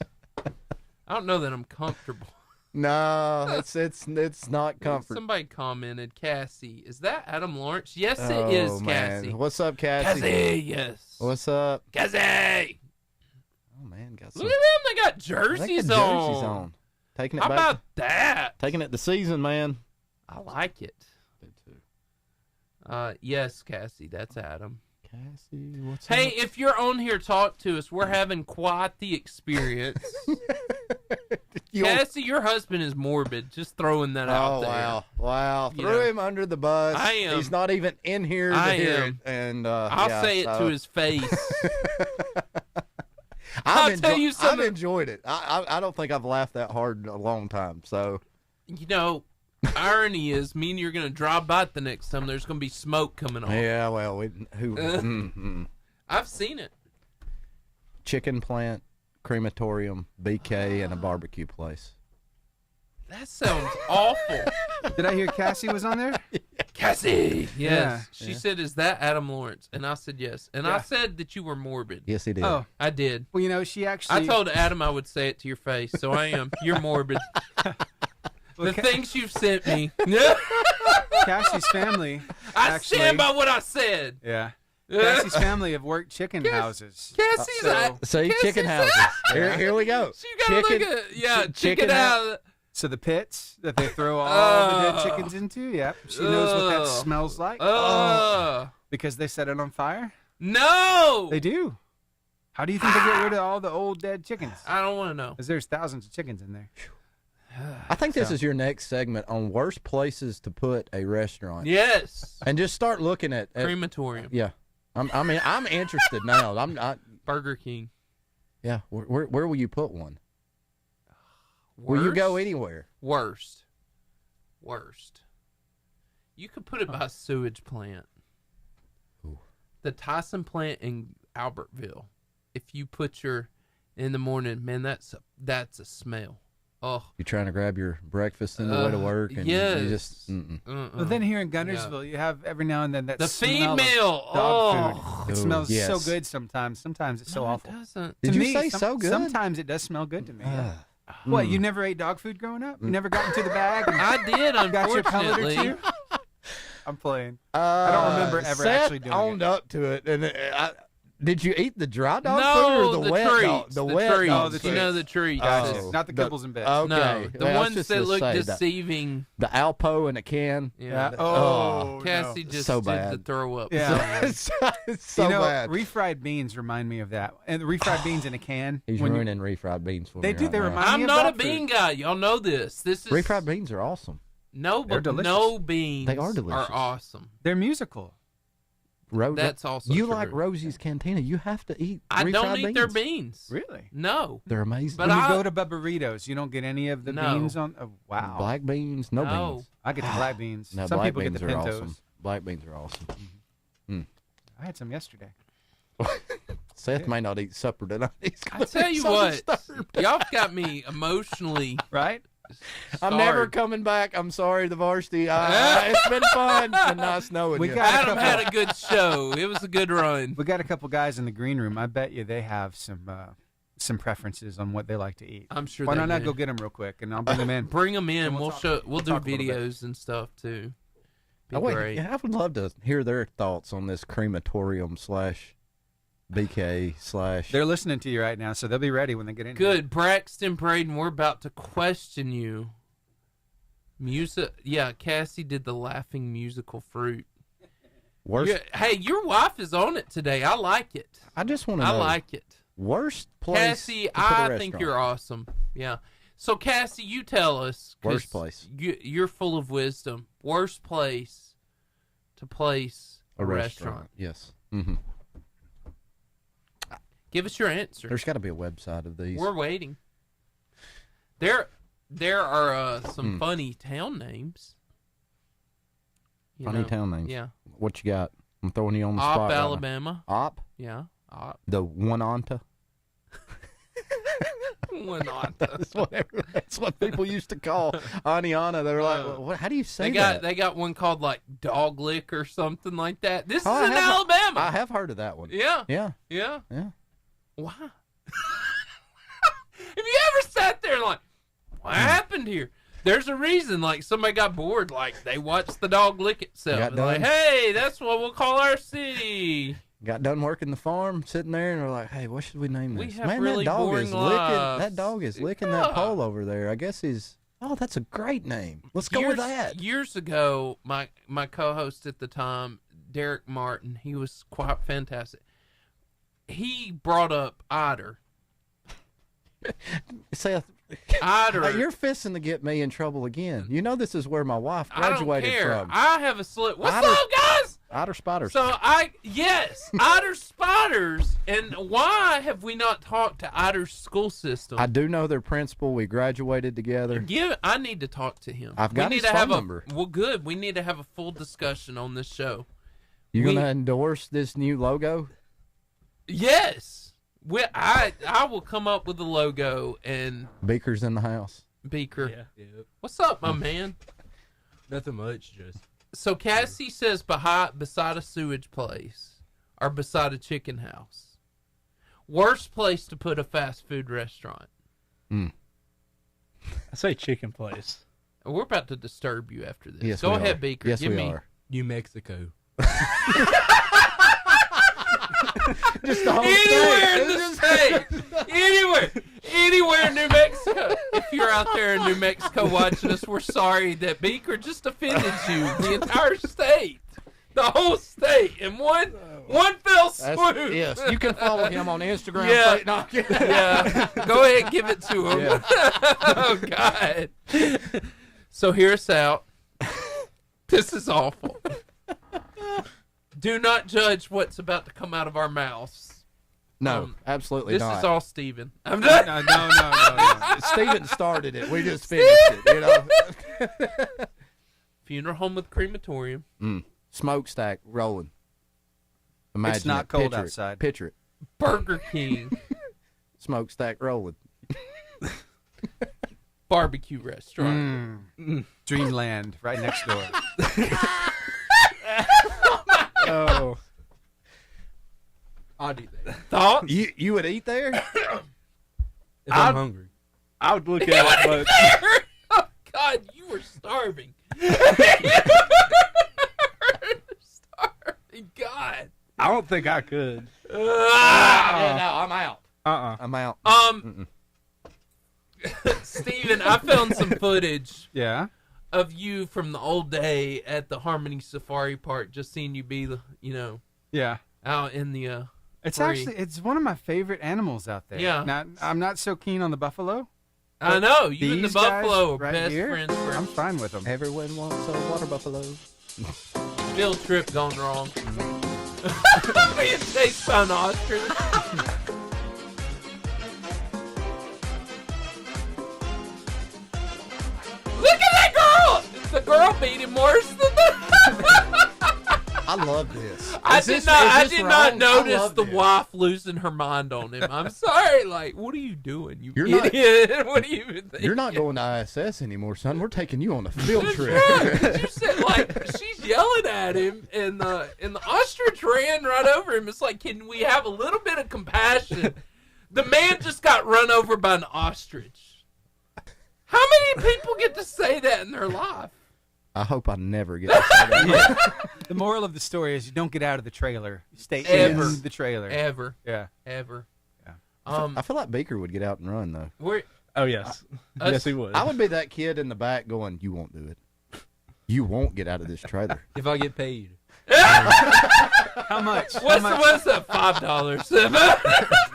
I don't know that I'm comfortable. No, it's not comfort. Somebody commented, Cassie, is that Adam Lawrence? Yes, it is, Cassie. Man. What's up, Cassie? Cassie, yes. What's up, Cassie? Oh man, got Look at them. They got jerseys on. Taking it How back. about that? Taking it the season, man. I like it. Me too. Yes, Cassie, that's Adam. Cassie, what's Hey, up? if you're on here, talk to us. We're having quite the experience. Cassie, your husband is morbid. Just throwing that out there. Oh, wow. Threw him under the bus. I am. He's not even in here to hear it. And, I'll say it to his face. I'll tell you something. I've enjoyed it. I don't think I've laughed that hard in a long time. So, irony is, me and you're going to drive by it the next time. There's going to be smoke coming off. Yeah, well, I've seen it. Chicken plant, crematorium, BK, and a barbecue place. That sounds awful. Did I hear Cassie was on there? Cassie! Yes. Yeah. She said, is that Adam Lawrence? And I said, yes. And I said that you were morbid. Yes, he did. Oh. I did. Well, she actually... I told Adam I would say it to your face, so I am. You're morbid. The things you've sent me. Cassie's family... I stand by what I said. Yeah. Cassie's family have worked chicken houses. Cassie's chicken houses. Here we go. She got chicken house. So the pits that they throw all the dead chickens into, yep. She knows what that smells like. Because they set it on fire? No! They do. How do you think they get rid of all the old dead chickens? I don't want to know. Because there's thousands of chickens in there. I think this is your next segment on worst places to put a restaurant. Yes. And just start looking at crematorium. Yeah. I'm interested now. I'm not Burger King. Yeah. Where will you put one? Will you go anywhere? Worst. You could put it by a sewage plant. Ooh. The Tyson plant in Albertville. If you put in the morning, man, that's a smell. Oh, you're trying to grab your breakfast on the way to work, and you just. But then here in Guntersville, you have every now and then that the smell female of dog food. It smells so good sometimes. Sometimes it's so awful. It doesn't. Did you say so good? Sometimes it does smell good to me. What, you never ate dog food growing up? You never got into the bag? I did, unfortunately. Got your pellet or two? I'm playing. I don't remember ever Seth actually doing owned it. up to it, and Did you eat the dry dog No, food or the the wet treats. dog? The wet treats. dog You food? know, the treats. Oh. Not the kibbles and bits. Okay. No, the Well, I was ones just that gonna look say deceiving. The Alpo in a can. Yeah. Oh, Cassie no. just So did bad. the throw up. Yeah. it's so bad. Refried beans remind me of that. And the refried beans in a can. He's when you- ruining refried beans for They me do, right they now. remind I'm me of not a dog bean food. guy. Y'all know this. This is Refried beans are awesome. no, They're but delicious. no beans. They are delicious. awesome. They're musical. That's also You true. like Rosie's Cantina. You have to eat I refried don't eat beans. their beans. Really? No. They're amazing. But When you I- go to Burritos, you don't get any of the No. beans on. Oh, wow. Black beans, no No. beans. I get the black beans. No, Some black people get beans the are pintos. awesome. Black beans are awesome. I had some yesterday. Seth may not eat supper tonight. He's I gonna tell be you so what, disturbed. y'all got me emotionally Right? I'm never scarred. coming back. I'm sorry, the varsity. It's been fun. It's been nice knowing We you. got- Adam had a good show. It was a good run. We got a couple guys in the green room. I bet you they have some preferences on what they like to eat. I'm sure. Why they not I do. go get them real quick and I'll bring them in. Bring them in. And We'll talk- show. We'll do talk a little bit. videos and stuff too. Be Oh, wait, great. yeah, I would love to hear their thoughts on this crematorium / BK / They're listening to you right now, so they'll be ready when they get in. Good, Braxton, Brayden. We're about to question you. Music. Yeah, Cassie did the laughing musical fruit. worst. Yeah, hey, your wife is on it today. I like it. I just want to I know. like it. Worst place. Cassie, to put a I think restaurant. you're awesome. Yeah. So, Cassie, you tell us. 'cause Worst place. You're full of wisdom. Worst place to place a restaurant. Yes. Mm-hmm. Give us your answer. There's got to be a website of these. We're waiting. There are some funny town names. You Funny know, town names. Yeah. What you got? I'm throwing you on the Op, spot. right now. Alabama. Op. Yeah. Op. The one onta. Went on. That's what people used to call Aniana. They were like, what, how do you say that? They got one called like Dog Lick or something like that. This Oh, is in Alabama. I have heard of that one. Yeah. Yeah. Yeah. Yeah. Why? Have you ever sat there and like, what happened here? There's a reason. Like somebody got bored. Like they watched the dog lick itself. Got And like, done. hey, that's what we'll call our city. Got done working the farm, sitting there, and we're like, "Hey, what should we name We this?" have Man, really that dog boring is licking. lives. That dog is licking Yeah. that pole over there. I guess he's. Oh, that's a great name. Let's go with that. Years ago, my co-host at the time, Derek Martin, he was quite fantastic. He brought up Otter. Seth, Otter. you're fisting to get me in trouble again. You know this is where my wife graduated I don't care. from. I have a slip. What's Otter- up, guys? Otter Spotters. So Otter Spotters. And why have we not talked to Otter's school system? I do know their principal. We graduated together. I need to talk to him. I've got we need his to have phone number. Well, good. We need to have a full discussion on this show. You gonna endorse this new logo? Yes. I will come up with a logo and Beaker's in the house. Beaker. Yeah. What's up, my man? Nothing much, just. So Cassie says beside a sewage place or beside a chicken house. Worst place to put a fast food restaurant. I say chicken place. We're about to disturb you after this. Yes, Go we ahead, are. Beaker. Yes, Give we me. are. New Mexico. Just the whole Anywhere in the state. Anywhere in New Mexico. If you're out there in New Mexico watching us, we're sorry that Beaker just offended you. The entire state. The whole state in one fell swoop. Yes, you can follow him on Instagram. Yeah. No, Yeah. Go ahead, give it to him. Yeah. Oh, God. So hear us out. This is awful. Do not judge what's about to come out of our mouths. no, absolutely This not. is all Steven. I'm No, done. no. Steven started it. We just finished it. You know. Funeral home with crematorium. Smokestack rolling. Imagine It's not it. cold Picture outside. It. Picture it. Burger King. Smokestack rolling. Barbecue restaurant. Dreamland, right next door. Oh, I'd eat that. Thoughts? you would eat there? If I'm hungry. I would look at it, but Oh, God, you were starving. Starving, God. I don't think I could. Yeah, no, I'm out. I'm out. Steven, I found some footage. Yeah. Of you from the old day at the Harmony Safari Park, just seeing you be the, Yeah. out in the. It's free. it's one of my favorite animals out there. Yeah. Now, I'm not so keen on the buffalo. I know you and the These guys buffalo are right best here, friends. I'm fine with them. Everyone wants a water buffalo. Field trip gone wrong. Being chased by an ostrich. Look at that girl! The girl beat him worse than the. I love this. I did not notice the wife losing her mind on him. I'm sorry. Like, what are you doing, you idiot? What are you even thinking? You're not going to ISS anymore, son. We're taking you on a field trip. Right. You said, like, she's yelling at him, and the ostrich ran right over him. It's like, can we have a little bit of compassion? The man just got run over by an ostrich. How many people get to say that in their life? I hope I never get to say that. The moral of the story is you don't get out of the trailer. You stay Ever. in the trailer. Ever. Yeah. Ever. Yeah. I feel like Beaker would get out and run, though. Oh, yes. Yes, he would. I would be that kid in the back going, you won't do it. You won't get out of this trailer. If I get paid. How much? What's that? $5.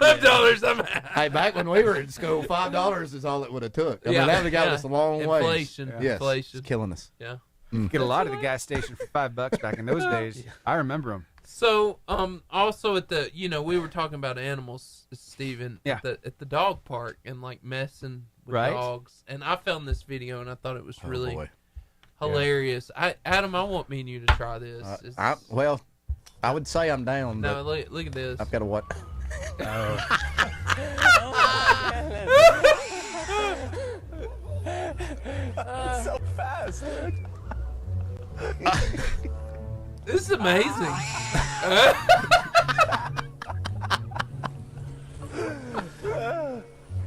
$5 I'm out. Hey, back when we were in school, $5 is all it would have took. I mean, that would have got us a long way. Inflation. Yes, Inflation. it's killing us. Yeah. Get a lot at the gas station for $5 back in those days. I remember them. So, also at the, we were talking about animals, Steven, Yeah. at the dog park and like messing with Right. dogs. And I found this video and I thought it was really boy. hilarious. Adam, I want me and you to try this. I would say I'm down. No, But look at this. I've got to what? So fast, dude. This is amazing.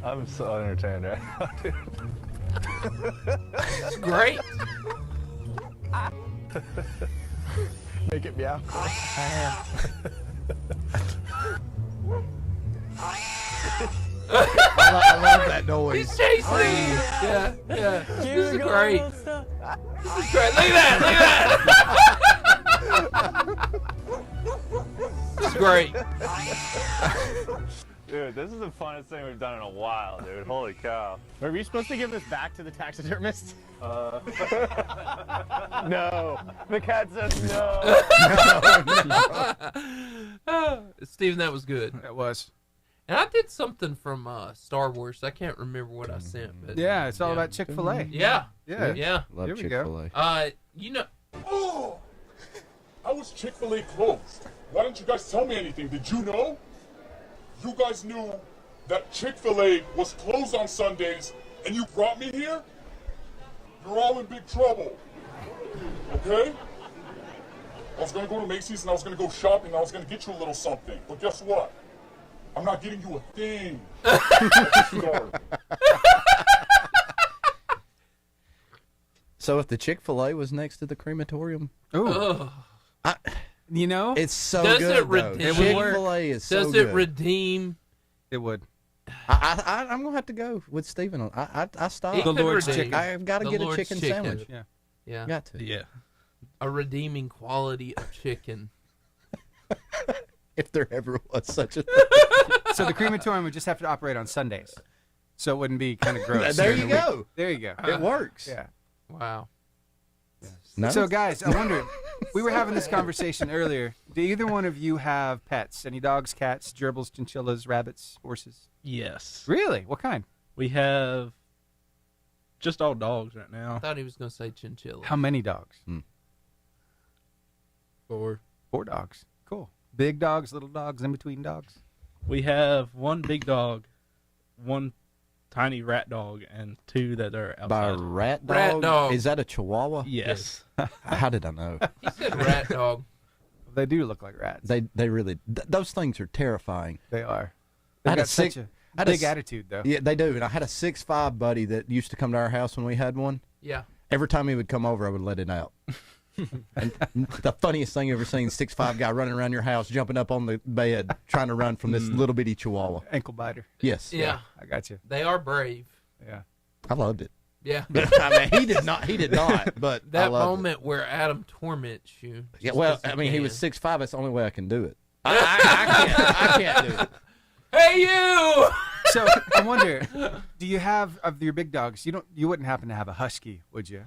I'm so entertained right now, dude. It's great. Make it meow. I love that noise. He's chasing me. Yeah. This is great. This is great. Look at that. This is great. Dude, this is the funnest thing we've done in a while, dude. Holy cow. Were we supposed to give this back to the taxidermist? No. The cat says no. Steven, that was good. That was. And I did something from Star Wars. I can't remember what I sent. But Yeah, it's all about Chick-fil-A. Yeah. Yeah. Love Here we go. Chick-fil-A. Oh! How was Chick-fil-A closed? Why didn't you guys tell me anything? Did you know? You guys knew that Chick-fil-A was closed on Sundays and you brought me here? You're all in big trouble. Okay? I was gonna go to Macy's and I was gonna go shopping and I was gonna get you a little something. But guess what? I'm not getting you a thing. Sorry. So if the Chick-fil-A was next to the crematorium, Ooh. it's so Does good. it redeem? Chick-fil-A is so Does good. it redeem? It would. I'm gonna have to go with Steven on. I stopped. The Lord's chicken. I've got to The get a Lord's chicken chicken. sandwich. Yeah. Got to. Yeah. A redeeming quality of chicken. If there ever was such a thing. So the crematorium would just have to operate on Sundays. So it wouldn't be kind of gross. There during you the week. go. There you go. It works. Yeah. Wow. No? So, guys, I wonder, we were having this conversation earlier. Do either one of you have pets? Any dogs, cats, gerbils, chinchillas, rabbits, horses? Yes. Really? What kind? We have just all dogs right I now. thought he was going to say chinchilla. How many dogs? 4. 4 dogs. Cool. Big dogs, little dogs, in between dogs? We have 1 big dog, 1 tiny rat dog, and 2 that are outside. By rat dog? Rat dog. Is that a Chihuahua? Yes. How did I know? He said rat dog. They do look like rats. They really. Those things are terrifying. They are. I They've had got a sick- such a I had a big s- attitude, though. Yeah, they do. And I had a 6'5" buddy that used to come to our house when we had one. Yeah. Every time he would come over, I would let it out. And the funniest thing I've ever seen, 6'5" guy running around your house, jumping up on the bed, trying to run from this little bitty chihuahua. Ankle biter. Yes. Yeah. I got you. They are brave. Yeah. I loved it. Yeah. I mean, he did not, but that I loved moment where Adam torments you. Yeah, well, I mean, he was 6'5". That's the only way I can do it. I can't do it. Hey, you! So I wonder, do you have of your big dogs? You wouldn't happen to have a husky, would you?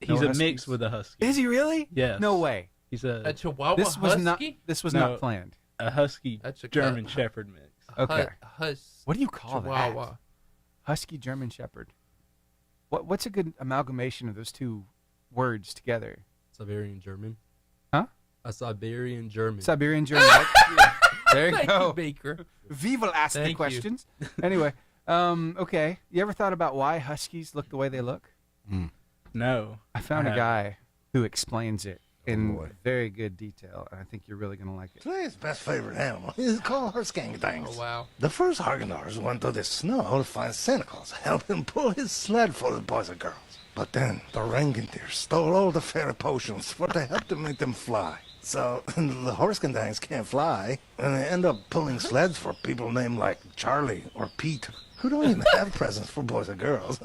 He's a mix with a husky. Is he really? Yes. No way. He's a Chihuahua this was husky? This was not planned. A husky German Shepherd mix. Okay. What do you call Chihuahua. that? Husky German Shepherd. What's a good amalgamation of those two words together? Siberian German. Huh? A Siberian German. Siberian German. There you Thank go. you, Baker. Viva ask the questions. Anyway, okay. You ever thought about why huskies look the way they look? No. I found a guy who explains it in very good detail, and I think you're really going to like it. Today's best favorite animal is called orangutangs. Oh, wow. The first Argonauts went to the snow to find Santa Claus, help him pull his sled full of boys and girls. But then the reindeer stole all the fairy potions for to help to make them fly. So the orangutangs can't fly, and they end up pulling sleds for people named like Charlie or Pete, who don't even have presents for boys and girls.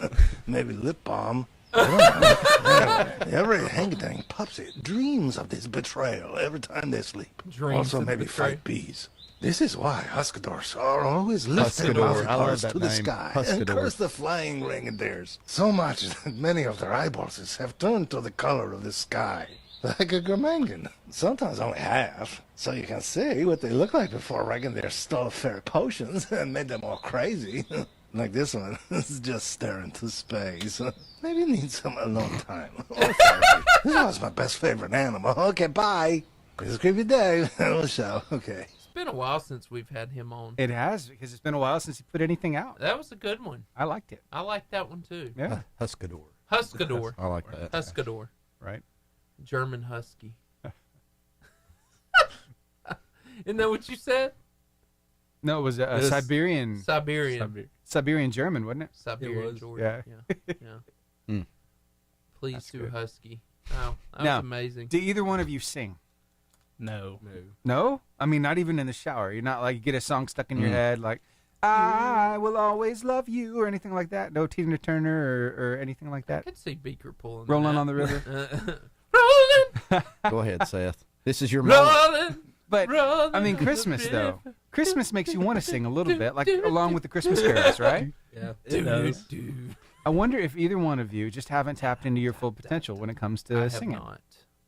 Maybe lip balm. Anyway, every orangutan pupsy dreams of this betrayal every time they sleep. Also maybe fight bees. This is why Huskadors are always lifting their arms to the sky and curse the flying reindeers. So much that many of their eyeballs have turned to the color of the sky. Like a Germangan. Sometimes only half. So you can see what they look like before reindeer stole fairy potions and made them all crazy. Like this one, is just staring to space. Maybe needs some alone time. This was my best favorite animal. Okay, bye. It's a creepy day. Show. Okay. It's been a while since we've had him on. It has, because it's been a while since he put anything out. That was a good one. I liked it. I liked that one too. Yeah. Huskador. Huskador. I like that. Huskador. Right. German husky. Isn't that what you said? No, it was a Siberian. Siberian German, wasn't it? Siberian Georgia. Yeah. Please That's do good. husky. Wow, that Now, was amazing. Do either one of you sing? No. No? I mean, not even in the shower. You're not like you get a song stuck in your head like, I will always love you or anything like that? No Tina Turner or anything like that? I could see Beaker pulling Rolling that. on the River. Rolling. Go ahead, Seth. This is your moment. Rolling. But, Rolling I mean, Christmas, though. Christmas makes you want to sing a little bit, like along with the Christmas carols, right? Yeah, it does. I wonder if either one of you just haven't tapped into your full potential when it comes to singing. Not.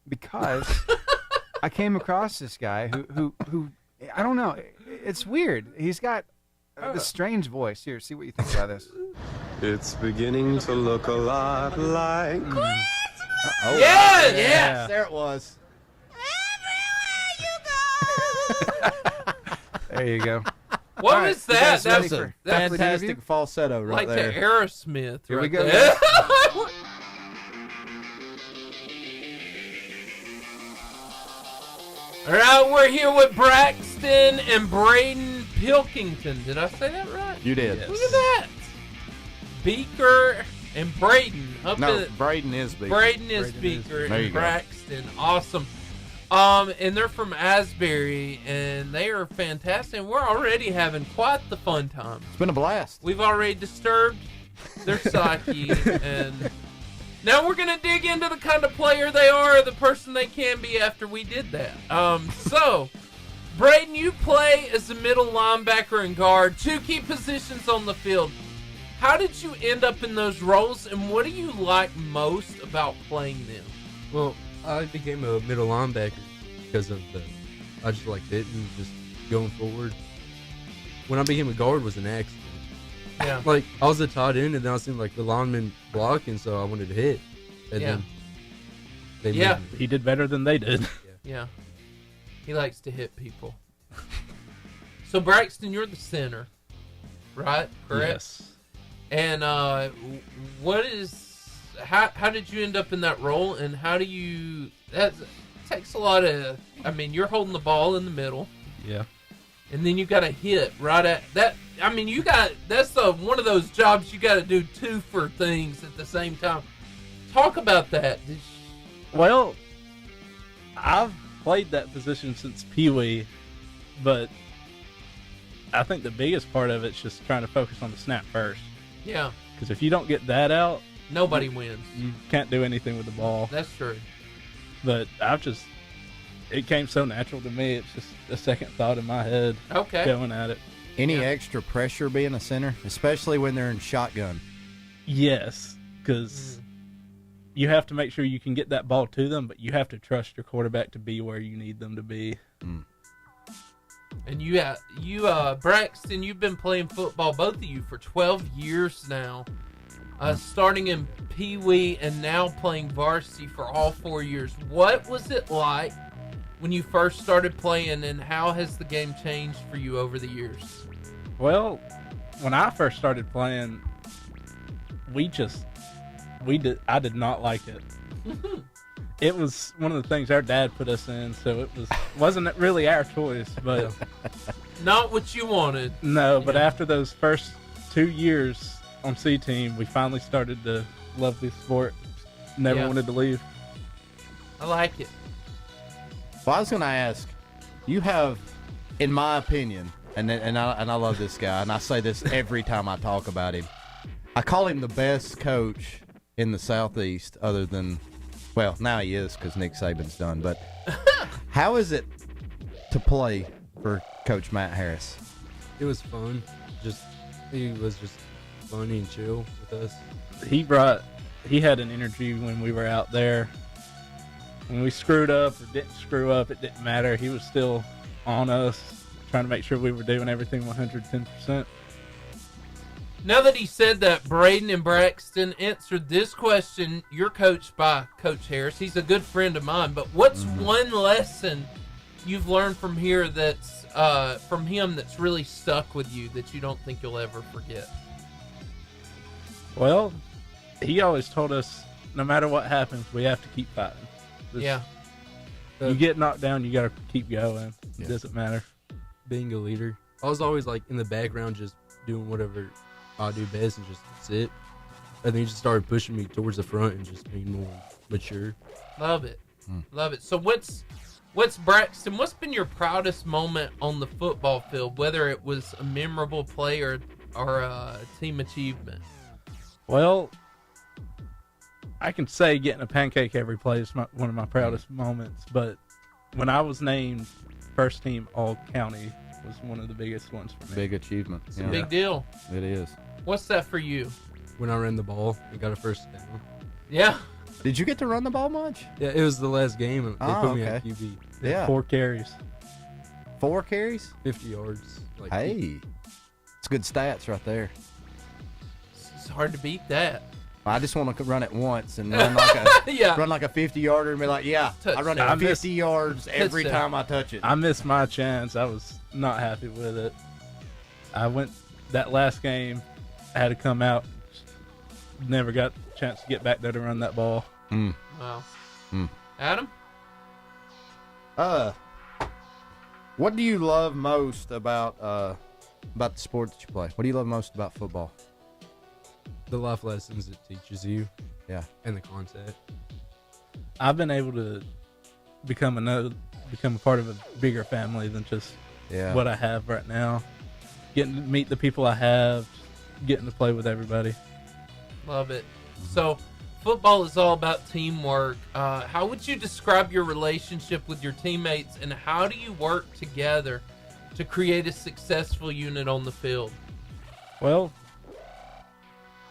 Because I came across this guy who I don't know. It's weird. He's got this strange voice. Here, see what you think about this. It's beginning to look a lot like Christmas. Oh, yes! Yes, there it was. There you go. What was that? That's a fantastic falsetto right like there. the Aerosmith. Here right we go. there. All right, we're here with Braxton and Brayden Pilkington. Did I say that right? You did. Look at that. Beaker and Brayden. Brayden is Beaker. Brayden is Beaker There you and go. Braxton. Awesome. And they're from Asbury, and they are fantastic. And we're already having quite the fun time. It's been a blast. We've already disturbed their psyche, and now we're gonna dig into the kind of player they are, or the person they can be after we did that. So, Brayden, you play as the middle linebacker and guard, two key positions on the field. How did you end up in those roles, and what do you like most about playing them? Well, I became a middle linebacker because of I just liked it and just going forward. When I became a guard was an accident. Yeah. Like, I was a tight end, and then I seen, like, the lineman blocking, so I wanted to hit. And then they made me. He did better than they did. Yeah. He likes to hit people. So, Braxton, you're the center, right? Correct? Yes. And how did you end up in that role, and how do you, that takes a lot of, I mean, you're holding the ball in the middle. Yeah. And then you got to hit right at that. I mean, that's one of those jobs you got to do two for things at the same time. Talk about that. Well, I've played that position since Pee Wee, but I think the biggest part of it's just trying to focus on the snap first. Yeah. Because if you don't get that out, nobody wins. You can't do anything with the ball. That's true. But it came so natural to me. It's just a second thought in my head. Okay. Going at it. Any extra pressure being a center, especially when they're in shotgun? Yes, because you have to make sure you can get that ball to them, but you have to trust your quarterback to be where you need them to be. And you, Braxton, you've been playing football, both of you, for 12 years now. Starting in Pee Wee and now playing varsity for all 4 years. What was it like when you first started playing, and how has the game changed for you over the years? Well, when I first started playing, I did not like it. It was one of the things our dad put us in, so wasn't really our choice, but not what you wanted. No, but after those first 2 years on C team, we finally started to love the sport. Never wanted to leave. I like it. Well, I was going to ask, you have, in my opinion, and I love this guy, and I say this every time I talk about him. I call him the best coach in the Southeast, other than, well, now he is because Nick Saban's done. But how is it to play for Coach Matt Harris? It was fun. He was just funny and chill with us. He had an energy when we were out there. When we screwed up or didn't screw up, it didn't matter. He was still on us, trying to make sure we were doing everything 110%. Now that he said that, Brayden and Braxton answered this question. You're coached by Coach Harris. He's a good friend of mine. But what's one lesson you've learned from here that's from him that's really stuck with you that you don't think you'll ever forget? Well, he always told us, no matter what happens, we have to keep fighting. You get knocked down, you got to keep going. It doesn't matter. Being a leader. I was always like in the background just doing whatever I do best and just sit. And then he just started pushing me towards the front and just being more mature. Love it. Love it. So what's Braxton, what's been your proudest moment on the football field, whether it was a memorable play or a team achievement? Well, I can say getting a pancake every play is one of my proudest moments, but when I was named first team all county was one of the biggest ones for me. Big achievement. It's a big deal. It is. What's that for you? When I ran the ball and got a first down. Yeah. Did you get to run the ball much? Yeah, it was the last game. They put me at QB. Yeah. 4 carries. 4 carries? 50 yards. Hey. It's good stats right there. It's hard to beat that. I just want to run it once and run like a run like a 50-yarder and be like, I run it 50 yards every time I touch it. I missed my chance. I was not happy with it. I went that last game. I had to come out. Never got a chance to get back there to run that ball. Wow. Adam? What do you love most about the sport that you play? What do you love most about football? The life lessons it teaches you. Yeah. And the concept. I've been able to become a part of a bigger family than just what I have right now. Getting to meet the people I have, getting to play with everybody. Love it. So, football is all about teamwork. How would you describe your relationship with your teammates, and how do you work together to create a successful unit on the field? Well,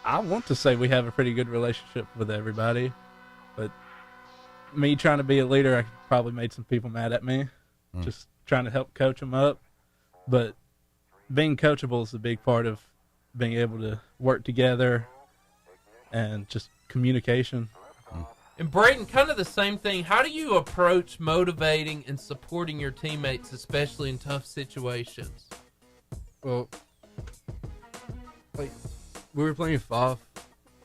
I want to say we have a pretty good relationship with everybody, but me trying to be a leader, I probably made some people mad at me, just trying to help coach them up. But being coachable is a big part of being able to work together and just communication. And Brayden, kind of the same thing. How do you approach motivating and supporting your teammates, especially in tough situations? Well, we were playing 5,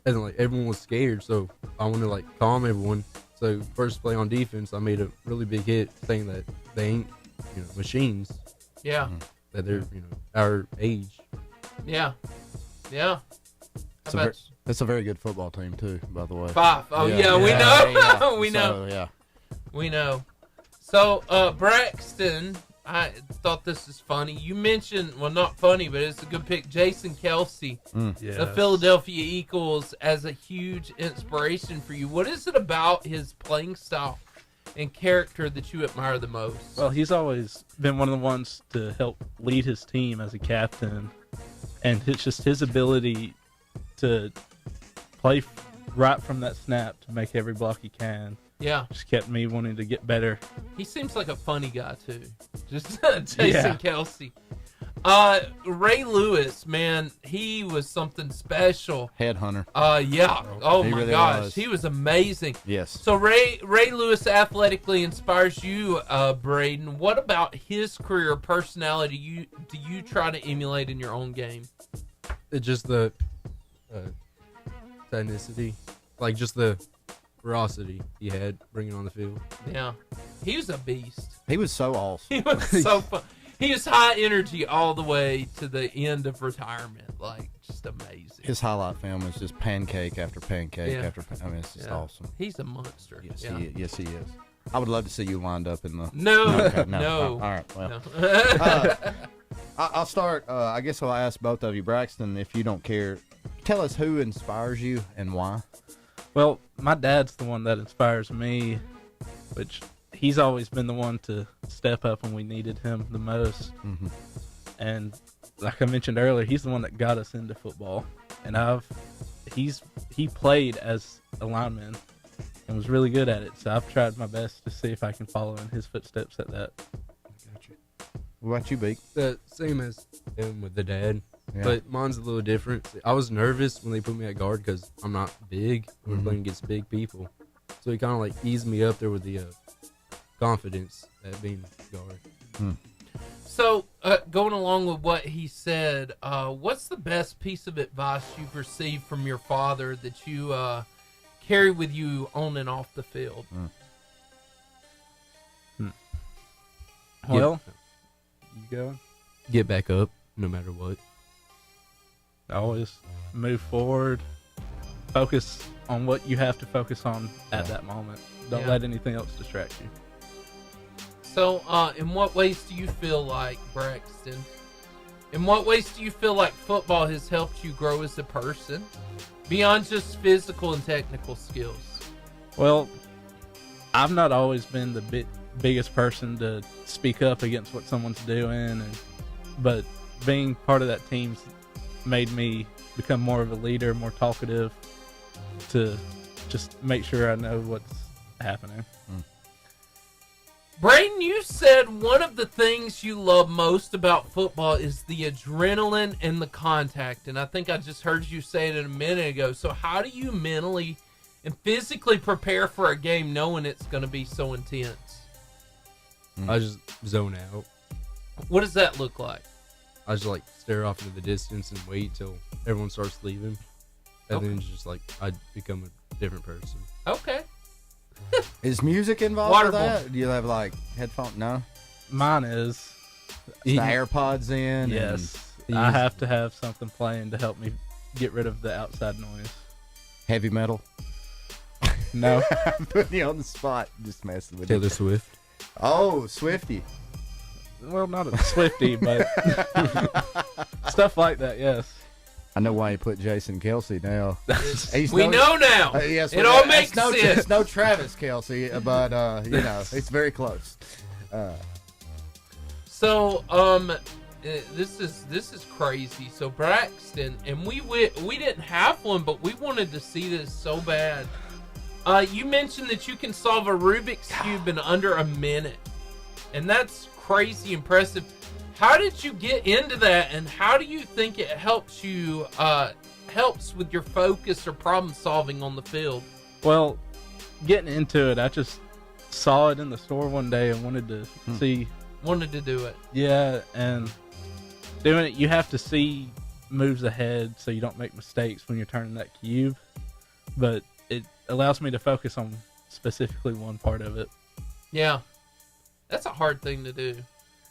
and everyone was scared, so I wanted to calm everyone. So first play on defense, I made a really big hit, saying that they ain't machines. Yeah. That they're our age. Yeah. It's a very good football team too, by the way. Five. Oh yeah, we know. Yeah. We know. So, yeah. We know. So, Braxton, I thought this is funny. You mentioned, well, not funny, but it's a good pick, Jason Kelce, the Philadelphia Eagles, as a huge inspiration for you. What is it about his playing style and character that you admire the most? Well, he's always been one of the ones to help lead his team as a captain, and it's just his ability to play right from that snap to make every block he can. Yeah. Just kept me wanting to get better. He seems like a funny guy, too. Just Jason Kelce. Ray Lewis, man, he was something special. Headhunter. Yeah. Oh, he my really gosh. was. He was amazing. Yes. So Ray Lewis athletically inspires you, Brayden. What about his career personality do you try to emulate in your own game? It's just the technicity. Like, just the ferocity he had bringing on the field. Yeah. He was a beast. He was so awesome. He was so fun. He was high energy all the way to the end of retirement. Like, just amazing. His highlight film is just pancake after pancake after pancake. I mean, it's just awesome. He's a monster. Yes, he is. I would love to see you lined up in the... No. All right, well. No. I'll start. I guess I'll ask both of you. Braxton, if you don't care, tell us who inspires you and why. Well, my dad's the one that inspires me, which he's always been the one to step up when we needed him the most. Mm-hmm. And like I mentioned earlier, he's the one that got us into football. And he played as a lineman and was really good at it. So I've tried my best to see if I can follow in his footsteps at that. Gotcha. What about you, Beak? The same as him with the dad. Yeah. But mine's a little different. I was nervous when they put me at guard because I'm not big. We're playing against big people. So he kind of like eased me up there with the confidence at being guard. So, going along with what he said, what's the best piece of advice you've received from your father that you carry with you on and off the field? Well, you go. Get back up no matter what. Always move forward. Focus on what you have to focus on at that moment. Don't let anything else distract you. So, in what ways do you feel like, Braxton, in what ways do you feel like football has helped you grow as a person, beyond just physical and technical skills? Well, I've not always been the biggest person to speak up against what someone's doing, but being part of that team's made me become more of a leader, more talkative, to just make sure I know what's happening. Brayden, you said one of the things you love most about football is the adrenaline and the contact, and I think I just heard you say it a minute ago. So how do you mentally and physically prepare for a game knowing it's going to be so intense? I just zone out. What does that look like? I just like stare off into the distance and wait till everyone starts leaving, and then just like I become a different person. Okay. Is music involved with that? Do you have like headphones? No. Mine is. The AirPods in. Yes. I have to have something playing to help me get rid of the outside noise. Heavy metal. No. I'm putting you on the spot. Just messing with Taylor Swift. Oh, Swiftie. Well, not a Swiftie, but stuff like that, yes. I know why you put Jason Kelce now. We know now. Yes, it all makes sense. It's no Travis Kelce, but you know, it's very close. So, this is crazy. So Braxton, and we didn't have one, but we wanted to see this so bad. You mentioned that you can solve a Rubik's Cube in under a minute, and that's crazy impressive. How did you get into that, and how do you think it helps you helps with your focus or problem solving on the field? Well, getting into it, I just saw it in the store one day and wanted to wanted to do it. Yeah, and doing it, you have to see moves ahead so you don't make mistakes when you're turning that cube, but it allows me to focus on specifically one part of it. Yeah, that's a hard thing to do.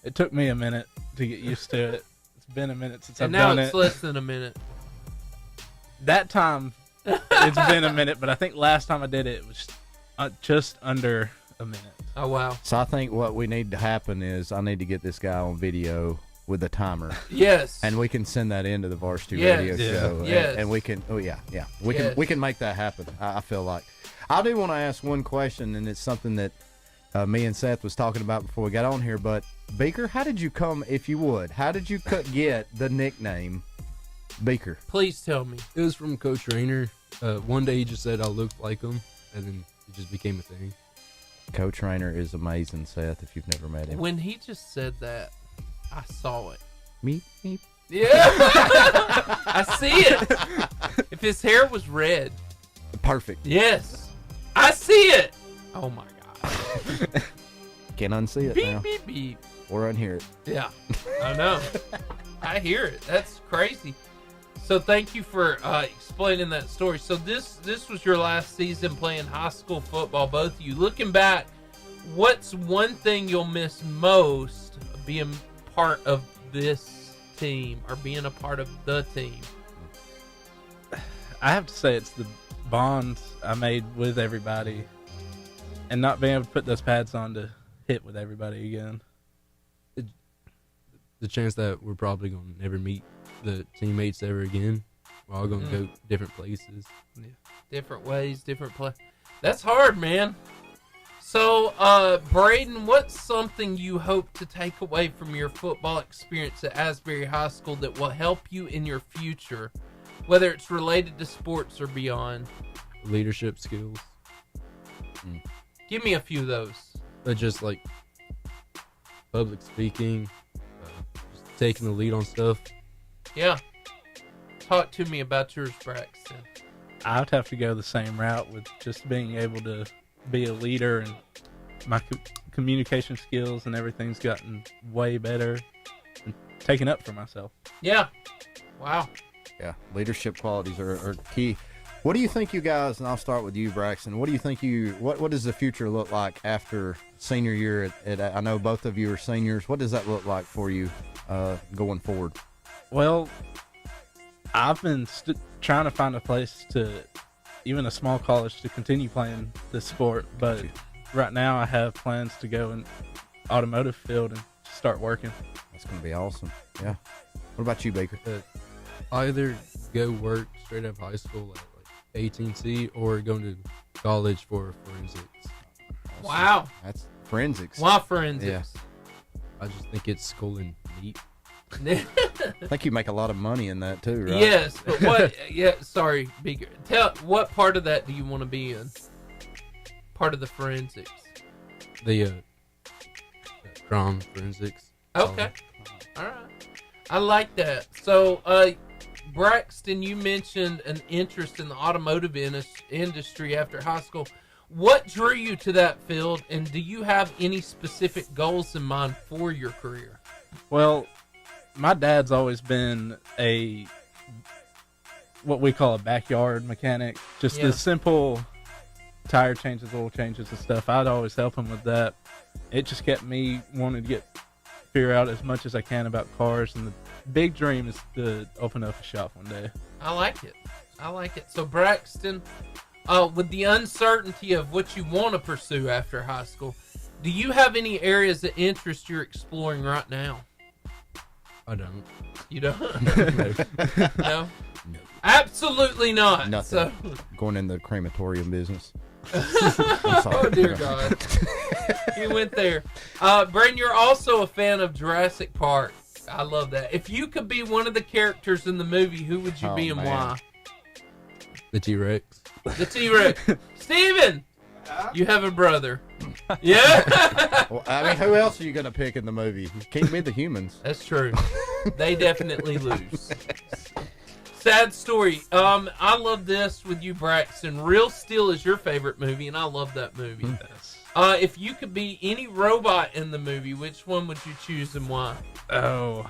It took me a minute to get used to it. It's been a minute since I've done it. done And now it's less than a minute. That time, it's been a minute, but I think last time I did it was just under a minute. Oh, wow. So I think what we need to happen is I need to get this guy on video with a timer. Yes. And we can send that into the Varsity Radio Show. Yes. And we can, we can make that happen, I feel like. I do want to ask one question, and it's something that me and Seth was talking about before we got on here, but Beaker, how did you come, if you would, how did you get the nickname Beaker? Please tell me. It was from Coach Rayner. One day he just said I looked like him, and then it just became a thing. Coach Rayner is amazing, Seth, if you've never met him. When he just said that, I saw it. Meep, meep. Yeah. I see it. If his hair was red. Perfect. Yes. I see it. Oh, my God. Can't unsee it beep, now. Beep, beep. Or unhear it. Yeah. I know. I hear it. That's crazy. So thank you for explaining that story. So this was your last season playing high school football, both of you. Looking back, what's one thing you'll miss most being part of this team or being a part of the team? I have to say it's the bonds I made with everybody and not being able to put those pads on to hit with everybody again. The chance that we're probably going to never meet the teammates ever again. We're all going to go different places. Yeah. Different ways, different play. That's hard, man. So, Brayden, what's something you hope to take away from your football experience at Asbury High School that will help you in your future, whether it's related to sports or beyond? Leadership skills. Give me a few of those. But just like public speaking, just taking the lead on stuff. Yeah. Talk to me about yours, Braxton. I'd have to go the same route with just being able to be a leader, and my communication skills and everything's gotten way better and taken up for myself. Yeah. Wow. Yeah, leadership qualities are key. What do you think, you guys, and I'll start with you, Braxton, what do you think what does the future look like after senior year at I know both of you are seniors. What does that look like for you going forward? Well, I've been trying to find a place even a small college, to continue playing this sport, but right now I have plans to go in automotive field and start working. That's going to be awesome. Yeah. What about you, Baker? Either go work straight out of high school at like 18C or going to college for forensics. Awesome. Wow. That's forensics. Why forensics? Yeah. I just think it's cool and neat. I think you make a lot of money in that too, right? Yes, but what? Yeah, sorry, Beaker. What part of that do you want to be in? Part of the forensics. The crime forensics. Okay. All right. I like that. So, Braxton, you mentioned an interest in the automotive industry after high school. What drew you to that field, and do you have any specific goals in mind for your career? Well, my dad's always been what we call a backyard mechanic. Just the simple tire changes, oil changes, and stuff. I'd always help him with that. It just kept me wanting to figure out as much as I can about cars, and the big dream is to open up a shop one day. I like it. So, Braxton, with the uncertainty of what you want to pursue after high school, do you have any areas of interest you're exploring right now? I don't. You don't? No? Absolutely not. Nothing. So. Going in the crematorium business. Oh, dear God. You went there. Brayden, you're also a fan of Jurassic Park. I love that. If you could be one of the characters in the movie, who would you be and why? The T-Rex. The T-Rex. Steven! You have a brother. Yeah. Well, I mean, who else are you going to pick in the movie? Can't be the humans. That's true. They definitely lose. Sad story. I love this with you, Braxton. Real Steel is your favorite movie, and I love that movie. Yes. If you could be any robot in the movie, which one would you choose and why? Oh,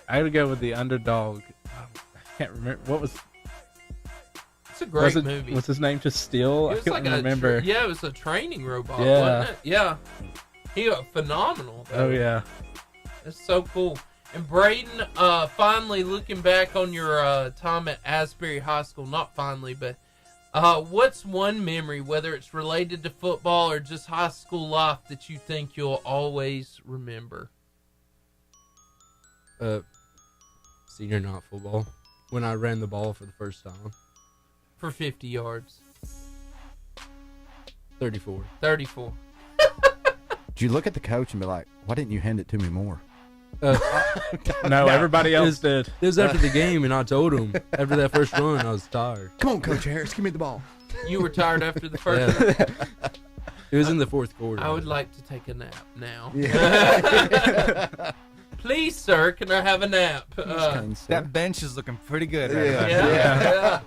I would go with the underdog. I can't remember what was. It's a great movie. Was his name just Steel? I can't remember. It was a training robot, Yeah. wasn't it? Yeah. He was phenomenal, though. Oh, yeah. It's so cool. And Brayden, finally looking back on your time at Asbury High School, not finally, but what's one memory, whether it's related to football or just high school life, that you think you'll always remember? Senior night football, when I ran the ball for the first time. For 50 yards. 34. 34. Did you look at the coach and be like, why didn't you hand it to me more? No, everybody else did. It was after the game, and I told him after that first run, I was tired. Come on, Coach Harris, give me the ball. You were tired after the first run? It was in the fourth quarter. I would like to take a nap now. Yeah. Please, sir, can I have a nap? That bench is looking pretty good. Right Yeah.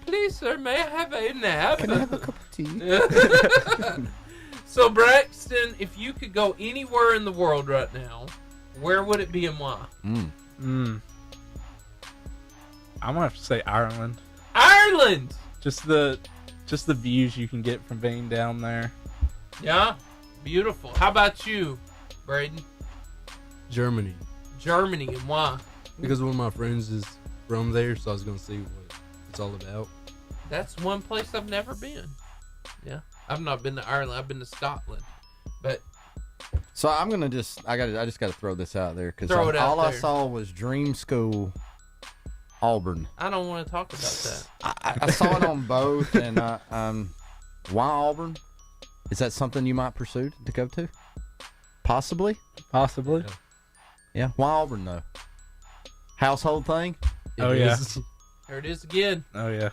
Please, sir, may I have a nap? Can I have a cup of tea? So, Braxton, if you could go anywhere in the world right now, where would it be and why? I'm gonna have to say Ireland. Ireland. Just the views you can get from being down there. Yeah, beautiful. How about you, Brayden? Germany. Germany, and why? Because one of my friends is from there, so I was gonna see what it's all about. That's one place I've never been. Yeah, I've not been to Ireland. I've been to Scotland, but. So I'm gonna I just gotta throw this out there because all I saw was Dream School, Auburn. I don't want to talk about that. I saw it on both, and why Auburn? Is that something you might pursue to go to? Possibly. Yeah. Why Auburn though? Household thing. Oh yeah. There it is again. Oh yeah.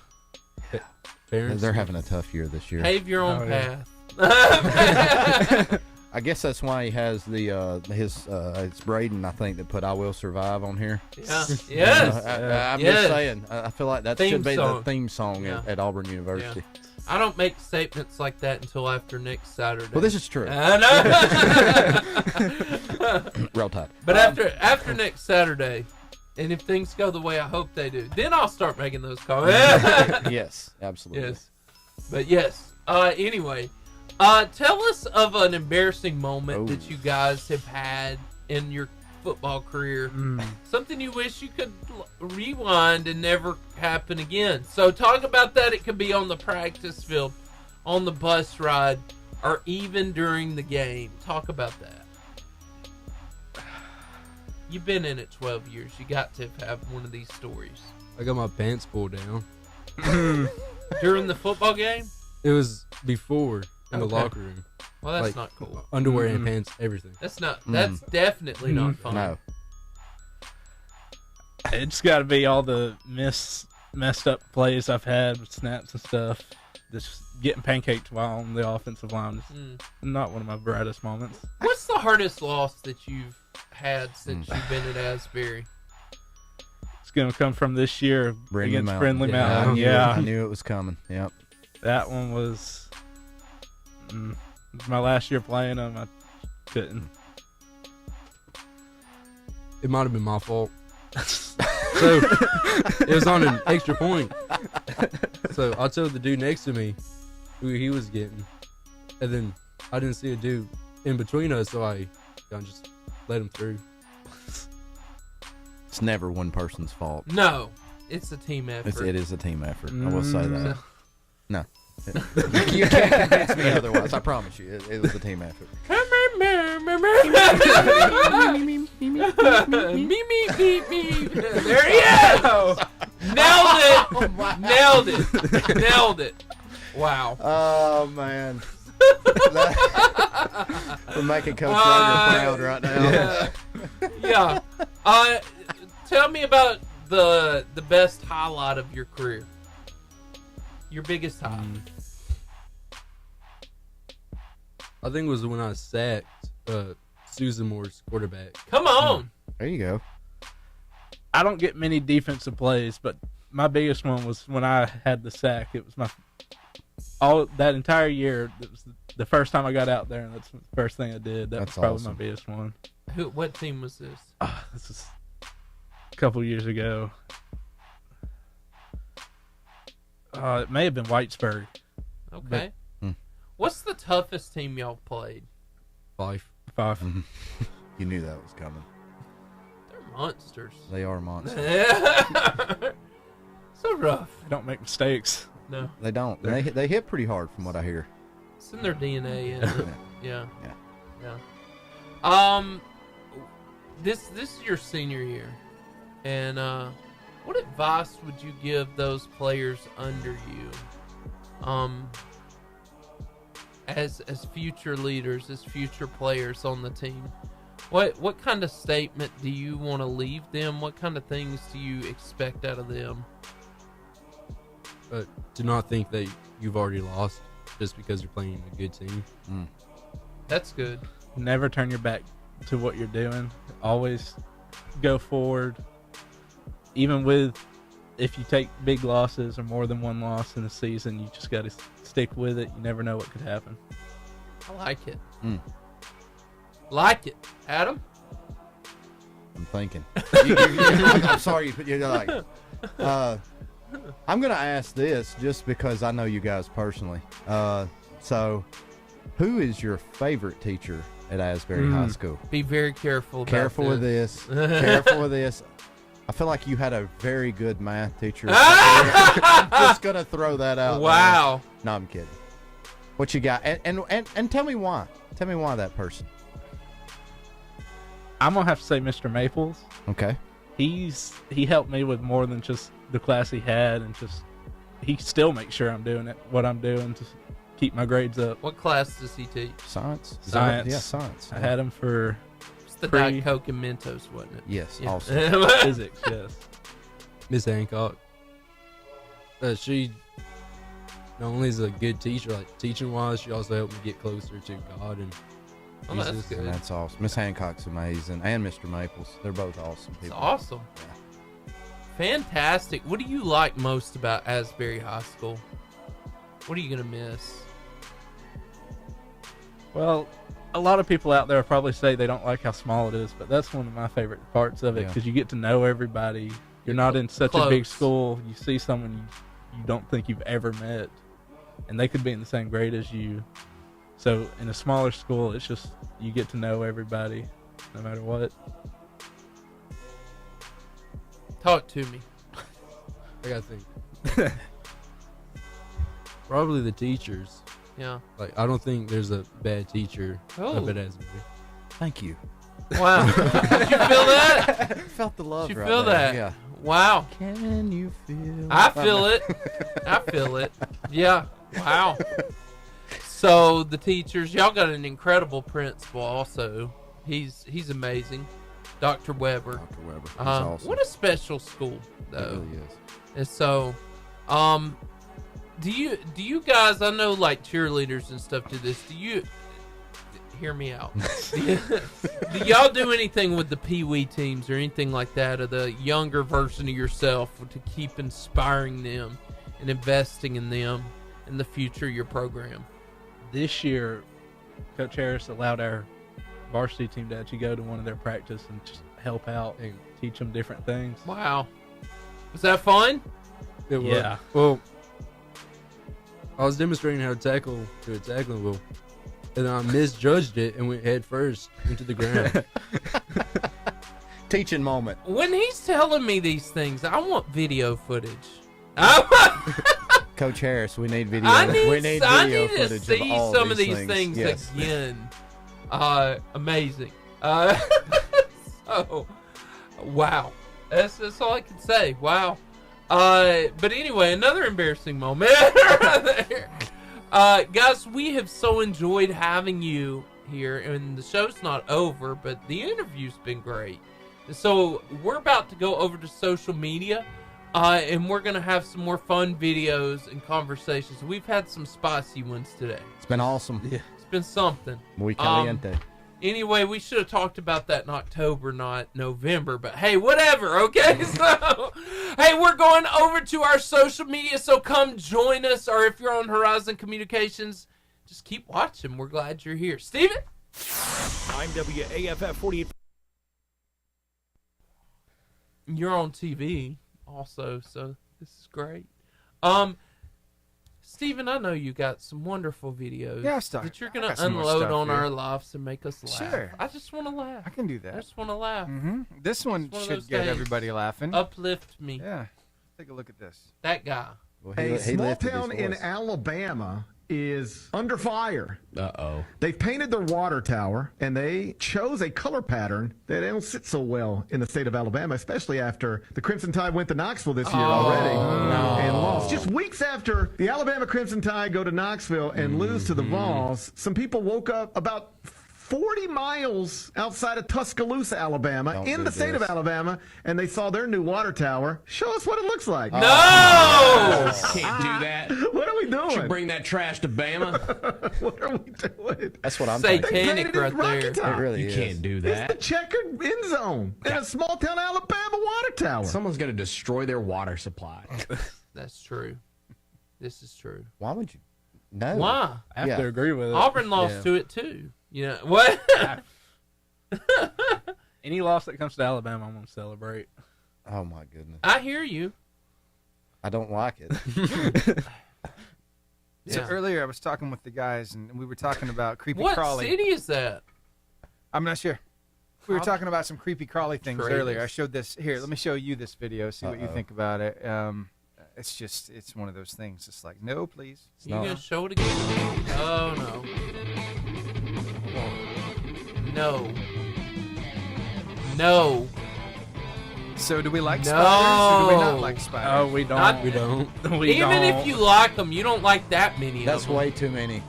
Parents. They're having a tough year this year. Pave your own path. I guess that's why he has the it's Brayden, I think, that put "I Will Survive" on here. Yeah. Yes. I'm just saying. I feel like that should be the theme song at Auburn University. Yeah. I don't make statements like that until after next Saturday. Well, this is true. I know. Real tight. But after next Saturday, and if things go the way I hope they do, then I'll start making those comments. Yes, absolutely. Yes. But yes. Anyway, tell us of an embarrassing moment that you guys have had in your football career. Something you wish you could rewind and never happen again. So talk about that. It could be on the practice field, on the bus ride, or even during the game. Talk about that. You've been in it 12 years. You got to have one of these stories. I got my pants pulled down. During the football game? It was before in the locker room. Well, that's not cool. Underwear and pants, everything. That's definitely not fun. No. It's got to be all the messed up plays I've had with snaps and stuff. Just getting pancaked while on the offensive line is not one of my brightest moments. What's the hardest loss that you've had since you've been at Asbury? It's going to come from this year against Friendly Yeah, Mountain. I knew it was coming. Yep. That one was my last year playing them. I couldn't. It might have been my fault. So it was on an extra point. So I told the dude next to me who he was getting, and then I didn't see a dude in between us, so I just let him through. It's never one person's fault. No, it's a team effort. It is a team effort. I will say that. No. You can't convince me otherwise. I promise you, it was a team effort. There he is! Nailed it! Wow. Oh man. We're making Coach Roger proud right now. Yeah. Tell me about the best highlight of your career. Your biggest highlight. I think it was when I sacked Susan Moore's quarterback. Come on. There you go. I don't get many defensive plays, but my biggest one was when I had the sack. It was that entire year. It was the first time I got out there, and that's the first thing I did. That's probably awesome. My biggest one. What team was this? This is a couple years ago. It may have been Whitesburg. Okay. What's the toughest team y'all played? Fife. You knew that was coming. They're monsters. They are monsters. So rough. They don't make mistakes. No. They don't. They hit pretty hard from what I hear. It's in their DNA. Yeah. This is your senior year, and what advice would you give those players under you, as future leaders, as future players on the team? What kind of statement do you want to leave them? What kind of things do you expect out of them? Do not think that you've already lost just because you're playing a good team. That's good. Never turn your back to what you're doing. Always go forward. Even if you take big losses or more than one loss in a season, you just got to stick with it. You never know what could happen. I like it. Like it. Adam? I'm thinking. I'm sorry, but you're like... I'm going to ask this just because I know you guys personally. So, who is your favorite teacher at Asbury High School? Be very careful about Careful with this. Careful with this. I feel like you had a very good math teacher. I'm just going to throw that out. Wow. There. No, I'm kidding. What you got? And tell me why. Tell me why that person. I'm going to have to say Mr. Maples. Okay. He helped me with more than just the class he had, and he still makes sure I'm doing what I'm doing to keep my grades up. What class does he teach? Science. Science. Yeah, science. I had him for it's the Diet Coke and Mentos, wasn't it? Yes, yeah. also. Physics, yes. Miss Hancock. She not only is a good teacher, like teaching-wise, she also helped me get closer to God and Jesus. That's good. And that's awesome. Miss Hancock's amazing, and Mr. Maples. They're both awesome people. It's awesome. Yeah. Fantastic. What do you like most about Asbury High School? What are you going to miss? Well, a lot of people out there probably say they don't like how small it is, but that's one of my favorite parts of it because you get to know everybody. You're not in such a big school. You see someone you don't think you've ever met, and they could be in the same grade as you. So in a smaller school, it's just you get to know everybody no matter what. Talk to me. I gotta think. Probably the teachers. Yeah. Like, I don't think there's a bad teacher up at Asbury. Thank you. Wow. Did you feel that? I felt the love. Did you right feel there. that? Yeah. Wow. Can you feel? I feel it. I feel it. Yeah. Wow. So the teachers, y'all got an incredible principal. Also, he's amazing, Dr. Weber. Dr. Weber. He's awesome. What a special school, though. It really is. And so, do you guys? I know like cheerleaders and stuff do this. Do you hear me out? Do y'all do anything with the Pee-wee teams or anything like that, or the younger version of yourself to keep inspiring them and investing in them in the future of your program? This year, Coach Harris allowed our varsity team to actually go to one of their practice and just help out and teach them different things. Wow. Was that fun? It was. Yeah. Well, I was demonstrating how to tackle to a tackling wheel, and I misjudged it and went head first into the ground. Teaching moment. When he's telling me these things, I want video footage. Coach Harris, we need video. I need video to footage see of all some of these these things yes. again. Amazing. So, wow. That's all I can say. Wow. But anyway, another embarrassing moment right there. Guys, we have so enjoyed having you here, and the show's not over, but the interview's been great. So we're about to go over to social media. And we're going to have some more fun videos and conversations. We've had some spicy ones today. It's been awesome. Yeah. It's been something. Muy caliente. Anyway, we should have talked about that in October, not November. But hey, whatever, okay? So, hey, we're going over to our social media, so come join us. Or if you're on Horizon Communications, just keep watching. We're glad you're here. Steven? I'm WAFF 48. You're on TV. Also, so this is great. Steven, I know you got some wonderful videos that you're going to unload on our lives and make us laugh. Sure. I just want to laugh. I can do that. I just want to laugh. This one should get everybody laughing. Uplift me. Yeah. Take a look at this. That guy. Well, a small town in Alabama is under fire. Uh-oh. They've painted their water tower, and they chose a color pattern that don't sit so well in the state of Alabama, especially after the Crimson Tide went to Knoxville this year already and lost. Just weeks after the Alabama Crimson Tide go to Knoxville and lose to the Vols, some people woke up about 40 miles outside of Tuscaloosa, Alabama, in the state of Alabama, and they saw their new water tower. Show us what it looks like. No! Can't do that. What are we doing? Should bring that trash to Bama. What are we doing? That's what I'm Satanic right there. It really you is. can't do that. It's the checkered end zone in a small town Alabama water tower. Someone's going to destroy their water supply. That's true. This is true. Why would you? No. Why? I have to agree with it. Auburn lost to it too. You know what? Any loss that comes to Alabama, I'm going to celebrate. Oh, my goodness. I hear you. I don't like it. So earlier I was talking with the guys, and we were talking about creepy What crawly. city is that? I'm not sure. We were talking about some creepy crawly things earlier. I showed this. Here, let me show you this video, see what you think about it. It's one of those things. It's like, no, please. You going to show it again? Oh, no. No. No. So do we like spiders or do we not like spiders? Oh, we don't. We don't. Even if you like them, you don't like that many That's of them. way too many.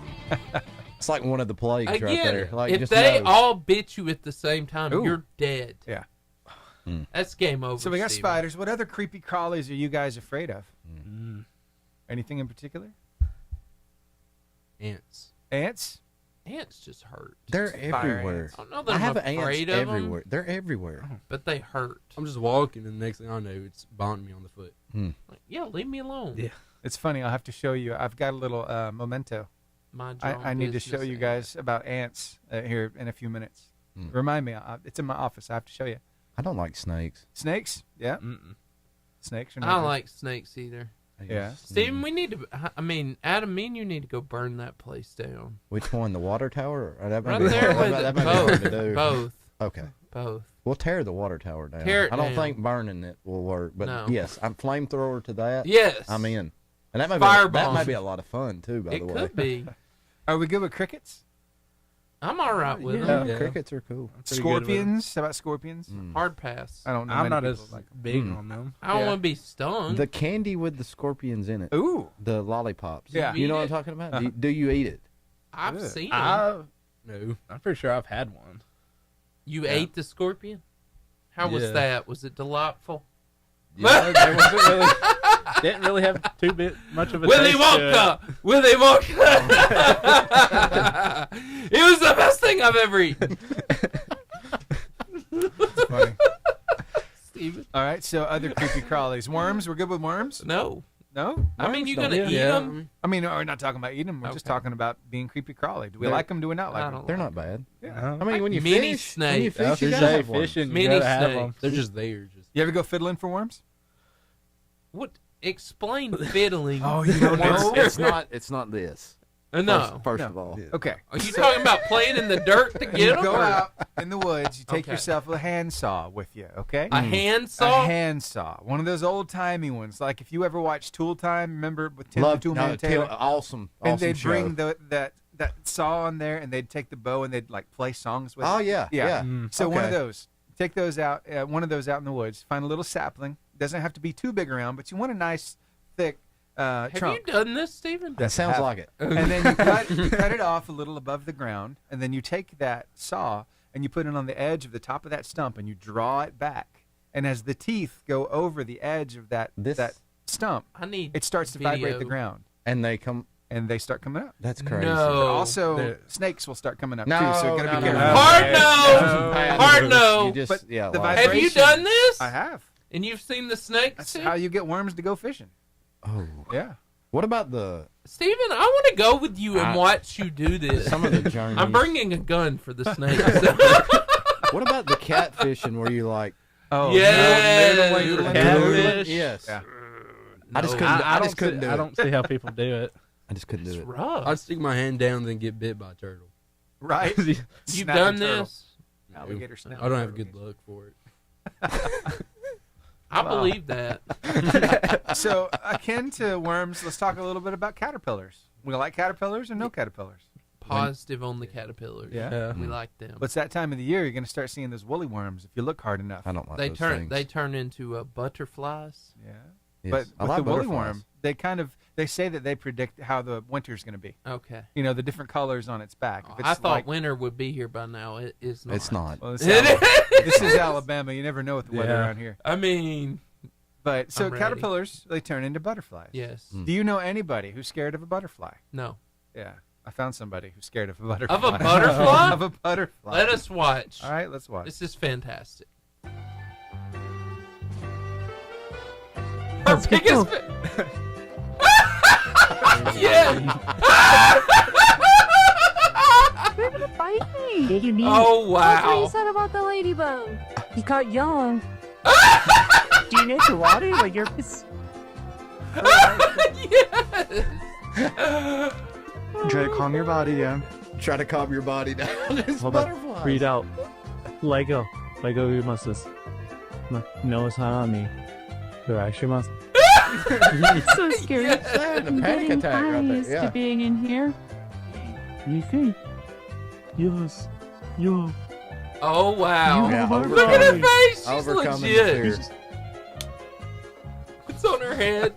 It's like one of the plagues right Again, there. Like, if just they no. all bit you at the same time, you're dead. Yeah. That's game over. So we got Steven. spiders. What other creepy crawlies are you guys afraid of? Anything in particular? Ants. Ants? Ants just hurt. They're everywhere. Ants. I don't know that I I'm have afraid ants of them. everywhere. They're everywhere. But they hurt. I'm just walking, and the next thing I know, it's biting me on the foot. Like, yeah, leave me alone. Yeah. It's funny. I'll have to show you. I've got a little memento. I need to show you guys about ants here in a few minutes. Remind me. It's in my office. I have to show you. I don't like snakes. Snakes? Yeah. Snakes are not I don't good. like snakes either. Yeah. Steven, we need to. I mean, Adam, me and you need to go burn that place down. Which one? The water tower? Or that might Right be there hard. with That the- might be hard to do. both. Okay. Both. We'll tear the water tower down. Tear it I don't down. think burning it will work, but No. yes, I'm flamethrower to that. Yes. I'm in. And that might Fireballs. be a lot of fun too. By the way, It could be. Are we good with crickets? I'm all right with yeah, them. crickets are cool. Scorpions? How about scorpions? Hard pass. I don't know. I'm many not people as like 'em. big on them. I don't want to be stung. The candy with the scorpions in it. Ooh. The lollipops. Yeah. You know eat what I'm it? talking about? Do you eat it? I've seen them. No, I'm pretty sure I've had one. You ate the scorpion? How was Yeah. that? Was it delightful? Yeah, there wasn't really, didn't really have much of a Willy taste Wonka! to it. Willy Wonka! It was the best thing I've ever eaten. That's funny. Steven? All right, so other creepy crawlies. Worms? We're good with worms? No. No? I mean, you're don't- going to eat them? I mean, we're not talking about eating them. We're just Okay. talking about being creepy crawly. Do we They're- like them? Do we not like I them? don't They're like not bad. Yeah. I mean, when you Mini fish, when you snake. fish, you If gotta you're have one. fishing, Mini you gotta have snake. them. They're just there. Just You ever go fiddling for worms? What? Explain fiddling. Oh, you don't know? It's not this. No. First of all. Okay. Are you talking about playing in the dirt to You get them? go out in the woods, you take Okay. yourself a handsaw with you, okay? A handsaw? A handsaw. One of those old-timey ones. Like if you ever watched Tool Time, remember with Tim the Love Toolman Taylor? Awesome. And they'd show. bring that saw on there, and they'd take the bow and they'd like play songs with Oh, it. yeah, yeah. So one of Okay. those. Take those out. One of those out in the woods. Find a little sapling. Doesn't have to be too big around, but you want a nice, thick Have trunk. you done this, Steven? That sounds like it. And then you cut it off a little above the ground, and then you take that saw and you put it on the edge of the top of that stump, and you draw it back. And as the teeth go over the edge of that stump, I need it starts to video. vibrate the ground, And they come. and they start coming up. That's crazy. No. But also, They're- snakes will start coming up No, too, so you got to no, be no, careful. no. Hard No. no! Hard no! You just, But yeah, the like- Have you vibration- done this? I have. And you've seen the snakes That's too? how you get worms to go fishing. Oh. Yeah. What about the Steven, I want to go with you and watch you do this. some of the journeys? I'm bringing a gun for the snakes. What about the catfishing where you like? Oh, Yeah. Catfish? Yes. Yeah. I just No. couldn't. I don't just couldn't see, do I it. don't see how people do it. I just couldn't do it. Rough. I'd stick my hand down and then get bit by a turtle. Right? You've done this? Alligator snap. I don't have good luck for it. I believe that. So, akin to worms, let's talk a little bit about caterpillars. We like caterpillars or no caterpillars? Positive on the caterpillars. Yeah. We like them. But it's that time of the year you're going to start seeing those woolly worms if you look hard enough. I don't like They those turn things. they turn into butterflies. Yeah. Yes. I But with like the woolly butterflies. worm, they say that they predict how the winter's going to be. Okay. You know, the different colors on its back. If it's I thought like, winter would be here by now. It is not. It's not. Well, this is Alabama. You never know with the weather around here. I mean, but so I'm ready. caterpillars, they turn into butterflies. Yes. Do you know anybody who's scared of a butterfly? No. Yeah. I found somebody who's scared of a butterfly. Of a butterfly? Of a butterfly. Let us watch. All right, let's watch. This is fantastic. Our biggest. Yeah. You're gonna bite me. Did you need? Oh, wow. That's what you said about the ladybug. He got young. Do you need to water or you're pissed? Yes. Try to calm your body down. Try to calm your body down. It's butterflies. Breathe out. Let go. Let go of your muscles. No, it's not on me. Relax your muscles. So scary. Yes. I'm panic getting attack right there, used yeah. to being in here. You think? Yes. You. Oh wow. Yeah, Look at her face. She's overcoming legit. fear. It's on her head.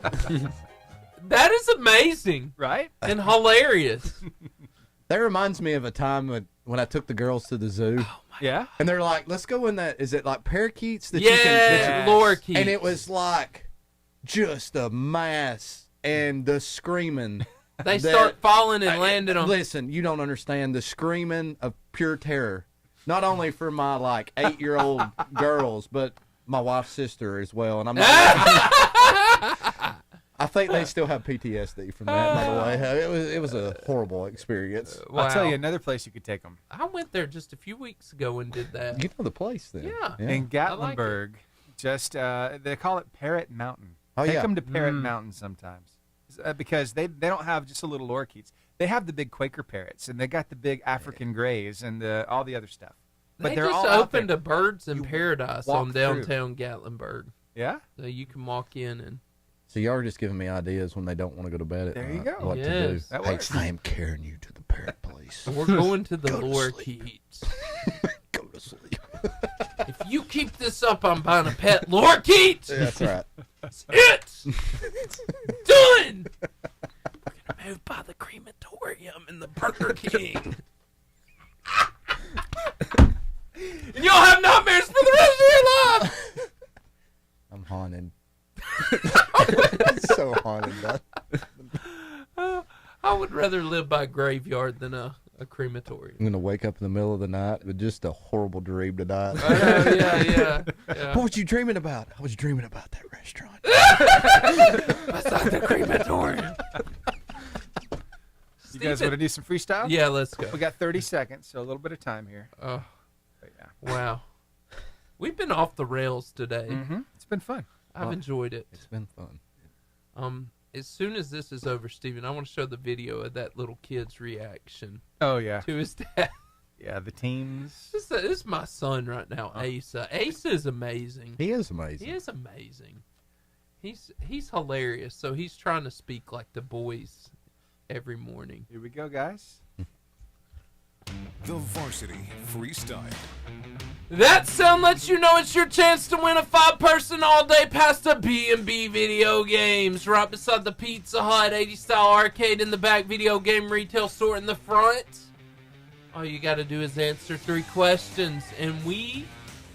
That is amazing. Right? And hilarious. That reminds me of a time when I took the girls to the zoo. Oh my Yeah. And they're like, let's go in that. Is it like parakeets that Yeah, you can? lorikeets. And it was like just a mass and the screaming. They start falling and landing on. Listen, you don't understand the screaming of pure terror. Not only for my like 8-year-old girls, but my wife's sister as well. And I'm not. I think they still have PTSD from that. By the way, it was a horrible experience. Wow. I'll tell you another place you could take them. I went there just a few weeks ago and did that. You know the place then. Yeah. In Gatlinburg, just they call it Parrot Mountain. Oh, Take yeah. them to Parrot Mountain sometimes because they don't have just a little lorikeets. They have the big Quaker parrots and they got the big African grays and all the other stuff. But They they're just all out opened there. a Birds in Paradise walk on downtown Gatlinburg. Yeah. So you can walk in and. So y'all are just giving me ideas when they don't want to go to bed at There night. you go. What to do? Yes. That Hey, works. I am carrying you to the parrot place. We're going to the Go to lorikeets. Go to sleep. If you keep this up, I'm buying a pet lorikeet. That's right. That's it. Done. We're gonna move by the crematorium and the Burger King. And you'll have nightmares for the rest of your life. I'm haunted. So haunted. I would rather live by a graveyard than a crematorium. I'm gonna wake up in the middle of the night with just a horrible dream tonight. Yeah. What was you dreaming about? I was dreaming about that restaurant. Beside the crematorium. You guys want to do some freestyle? Yeah, let's go. We got 30 seconds, so a little bit of time here. Oh, But yeah. wow. We've been off the rails today. Mm-hmm. It's been fun. I've enjoyed it. It's been fun. As soon as this is over, Steven, I want to show the video of that little kid's reaction. Oh, yeah. To his dad. Yeah, the teams. This is my son right now, Asa. Asa is amazing. He is amazing. He is amazing. He's hilarious. So he's trying to speak like the boys every morning. Here we go, guys. The Varsity Freestyle. That sound lets you know it's your chance to win a 5-person all-day pass to B&B Video Games. Right beside the Pizza Hut 80-style arcade in the back, video game retail store in the front. All you got to do is answer 3 questions, and we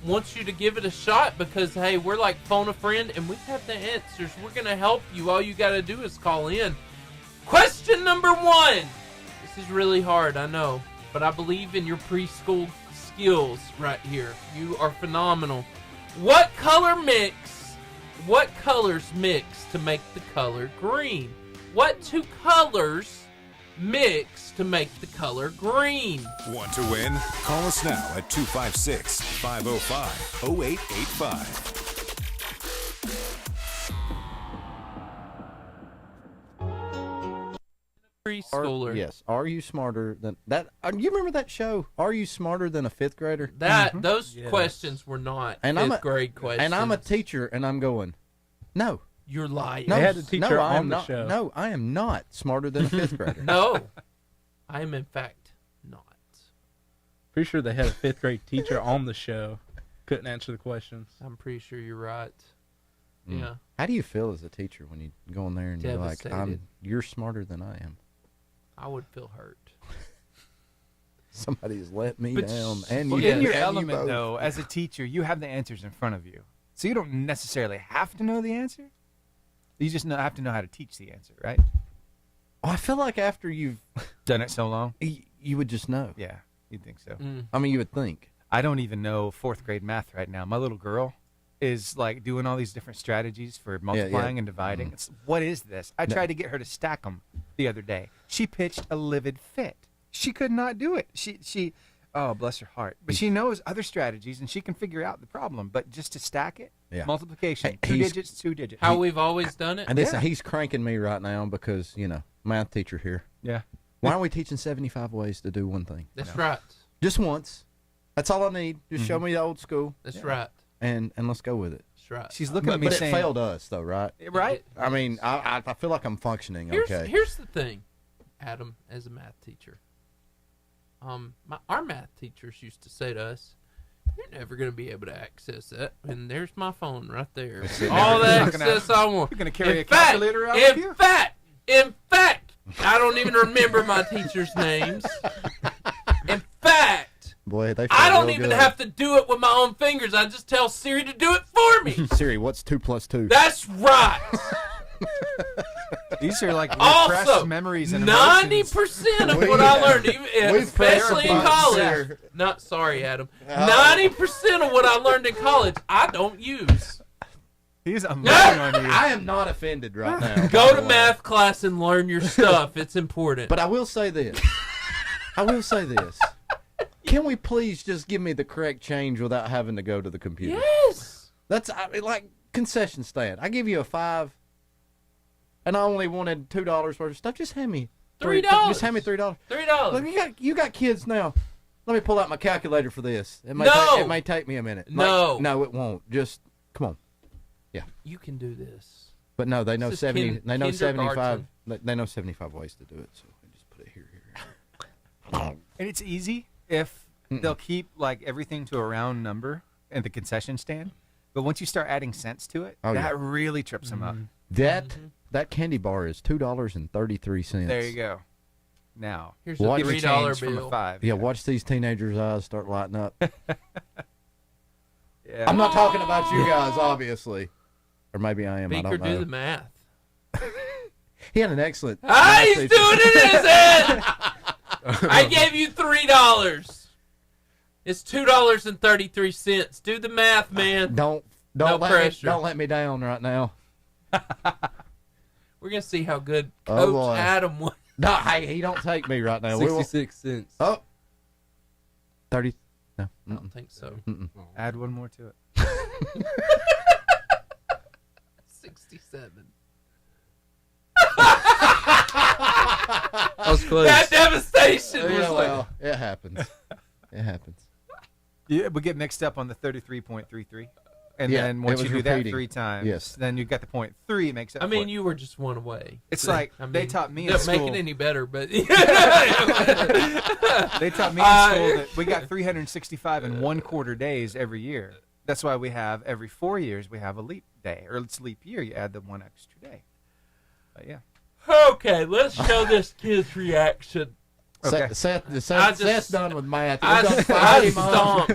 want you to give it a shot because, hey, we're like phone a friend, and we have the answers. We're going to help you. All you got to do is call in. Question number 1. This is really hard, I know, but I believe in your preschool skills right here. You are phenomenal. What colors mix to make the color green? What 2 colors mix to make the color green? Want to win? Call us now at 256-505-0885. preschooler. Yes. Are you smarter than that? You remember that show? Are you smarter than a fifth grader? Those questions were not fifth grade questions. And I'm a teacher, and I'm going, no. You're lying. No, they had a teacher on the not, show. No, I am not smarter than a fifth grader. No, I am in fact not. Pretty sure they had a fifth grade teacher on the show. Couldn't answer the questions. I'm pretty sure you're right. Yeah. How do you feel as a teacher when you go in there and you're like, Devastated. you're smarter than I am? I would feel hurt. Somebody's let me down. And Well, you in your and you element, both. though, as a teacher, you have the answers in front of you. So you don't necessarily have to know the answer. You just have to know how to teach the answer, right? Oh, I feel like after you've done it so long, you would just know. Yeah, you'd think so. I mean, you would think. I don't even know fourth grade math right now. My little girl is like doing all these different strategies for multiplying and dividing. It's, what is this? I tried to get her to stack them the other day. She pitched a livid fit. She could not do it. She oh, bless her heart. But she knows other strategies and she can figure out the problem. But just to stack it, multiplication, two digits. How we've always done it. And listen, he's cranking me right now because, math teacher here. Yeah. Why aren't we teaching 75 ways to do one thing? That's right. Just once. That's all I need. Just show me the old school. That's right. And let's go with it. That's right. She's looking at me but saying... But it failed us, though, right? Right. I mean, I feel like I'm functioning okay. Here's the thing, Adam, as a math teacher. Our math teachers used to say to us, "You're never going to be able to access that." And there's my phone right there. All the access I want. You're going to carry a calculator out with you? In fact, I don't even remember my teachers' names. In fact, boy, I don't even have to do it with my own fingers. I just tell Siri to do it for me. Siri, what's 2 + 2? That's right. These are like repressed also, memories and 90% of what I learned, especially in college. Not sorry, Adam. 90% of what I learned in college, I don't use. He's unloading on you. I am not offended right now. Go to math class and learn your stuff. It's important. But I will say this. Can we please just give me the correct change without having to go to the computer? Yes. That's like concession stand. I give you a $5, and I only wanted $2 worth of stuff. Just hand me $3. Just hand me $3. $3. Look, you got kids now. Let me pull out my calculator for this. It may take me a minute. No, no, it won't. Just come on. Yeah. You can do this. But no, they know 70. They know 75. kindergarten. They know 75 ways to do it. So I just put it here. And it's easy if they'll keep like everything to a round number at the concession stand. But once you start adding cents to it, that really trips them up. That candy bar is $2.33. There you go. Now here's a $3 bill. From a 5. Yeah, watch these teenagers' eyes start lighting up. Yeah. I'm not talking about you guys, obviously. Or maybe I am. Beaker, I don't know. do the math. He had an excellent. He's doing it in his head. I gave you $3. It's $2.33. Do the math, man. Don't no pressure. Don't let me down right now. We're gonna see how good Coach Adam was. No, hey, he don't take me right now. 66 cents. Oh. 30. No, I don't think so. Add one more to it. 67. That was close. That devastation was well, it happens. It happens. Yeah, we get mixed up on the 33.33. And then once you do that 3 times, then you got the point 3 makes up. I mean, you were just one away. It's like they taught me in school. Not make it any better, but they taught me in school that we got 365 and 1/4 days every year. That's why we have every 4 years we have a leap day, or it's leap year. You add the 1 extra day. But yeah. Okay, let's show this kid's reaction. Okay. Seth's done with math.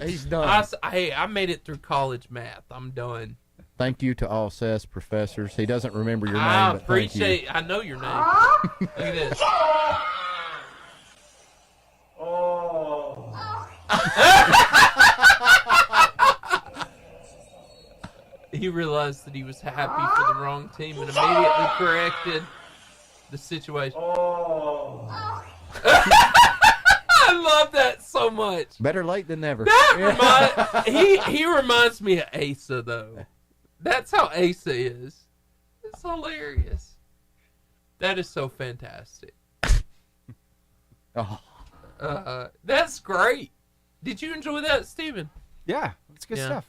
He's done. I made it through college math. I'm done. Thank you to all Seth's professors. He doesn't remember your name, I but appreciate. thank you. I know your name. Look at this. He realized that he was happy for the wrong team and immediately corrected the situation. I love that so much. Better late than never. He reminds me of Asa though. That's how Asa is. It's hilarious. That is so fantastic. Oh. That's great. Did you enjoy that, Steven? Yeah, it's good stuff.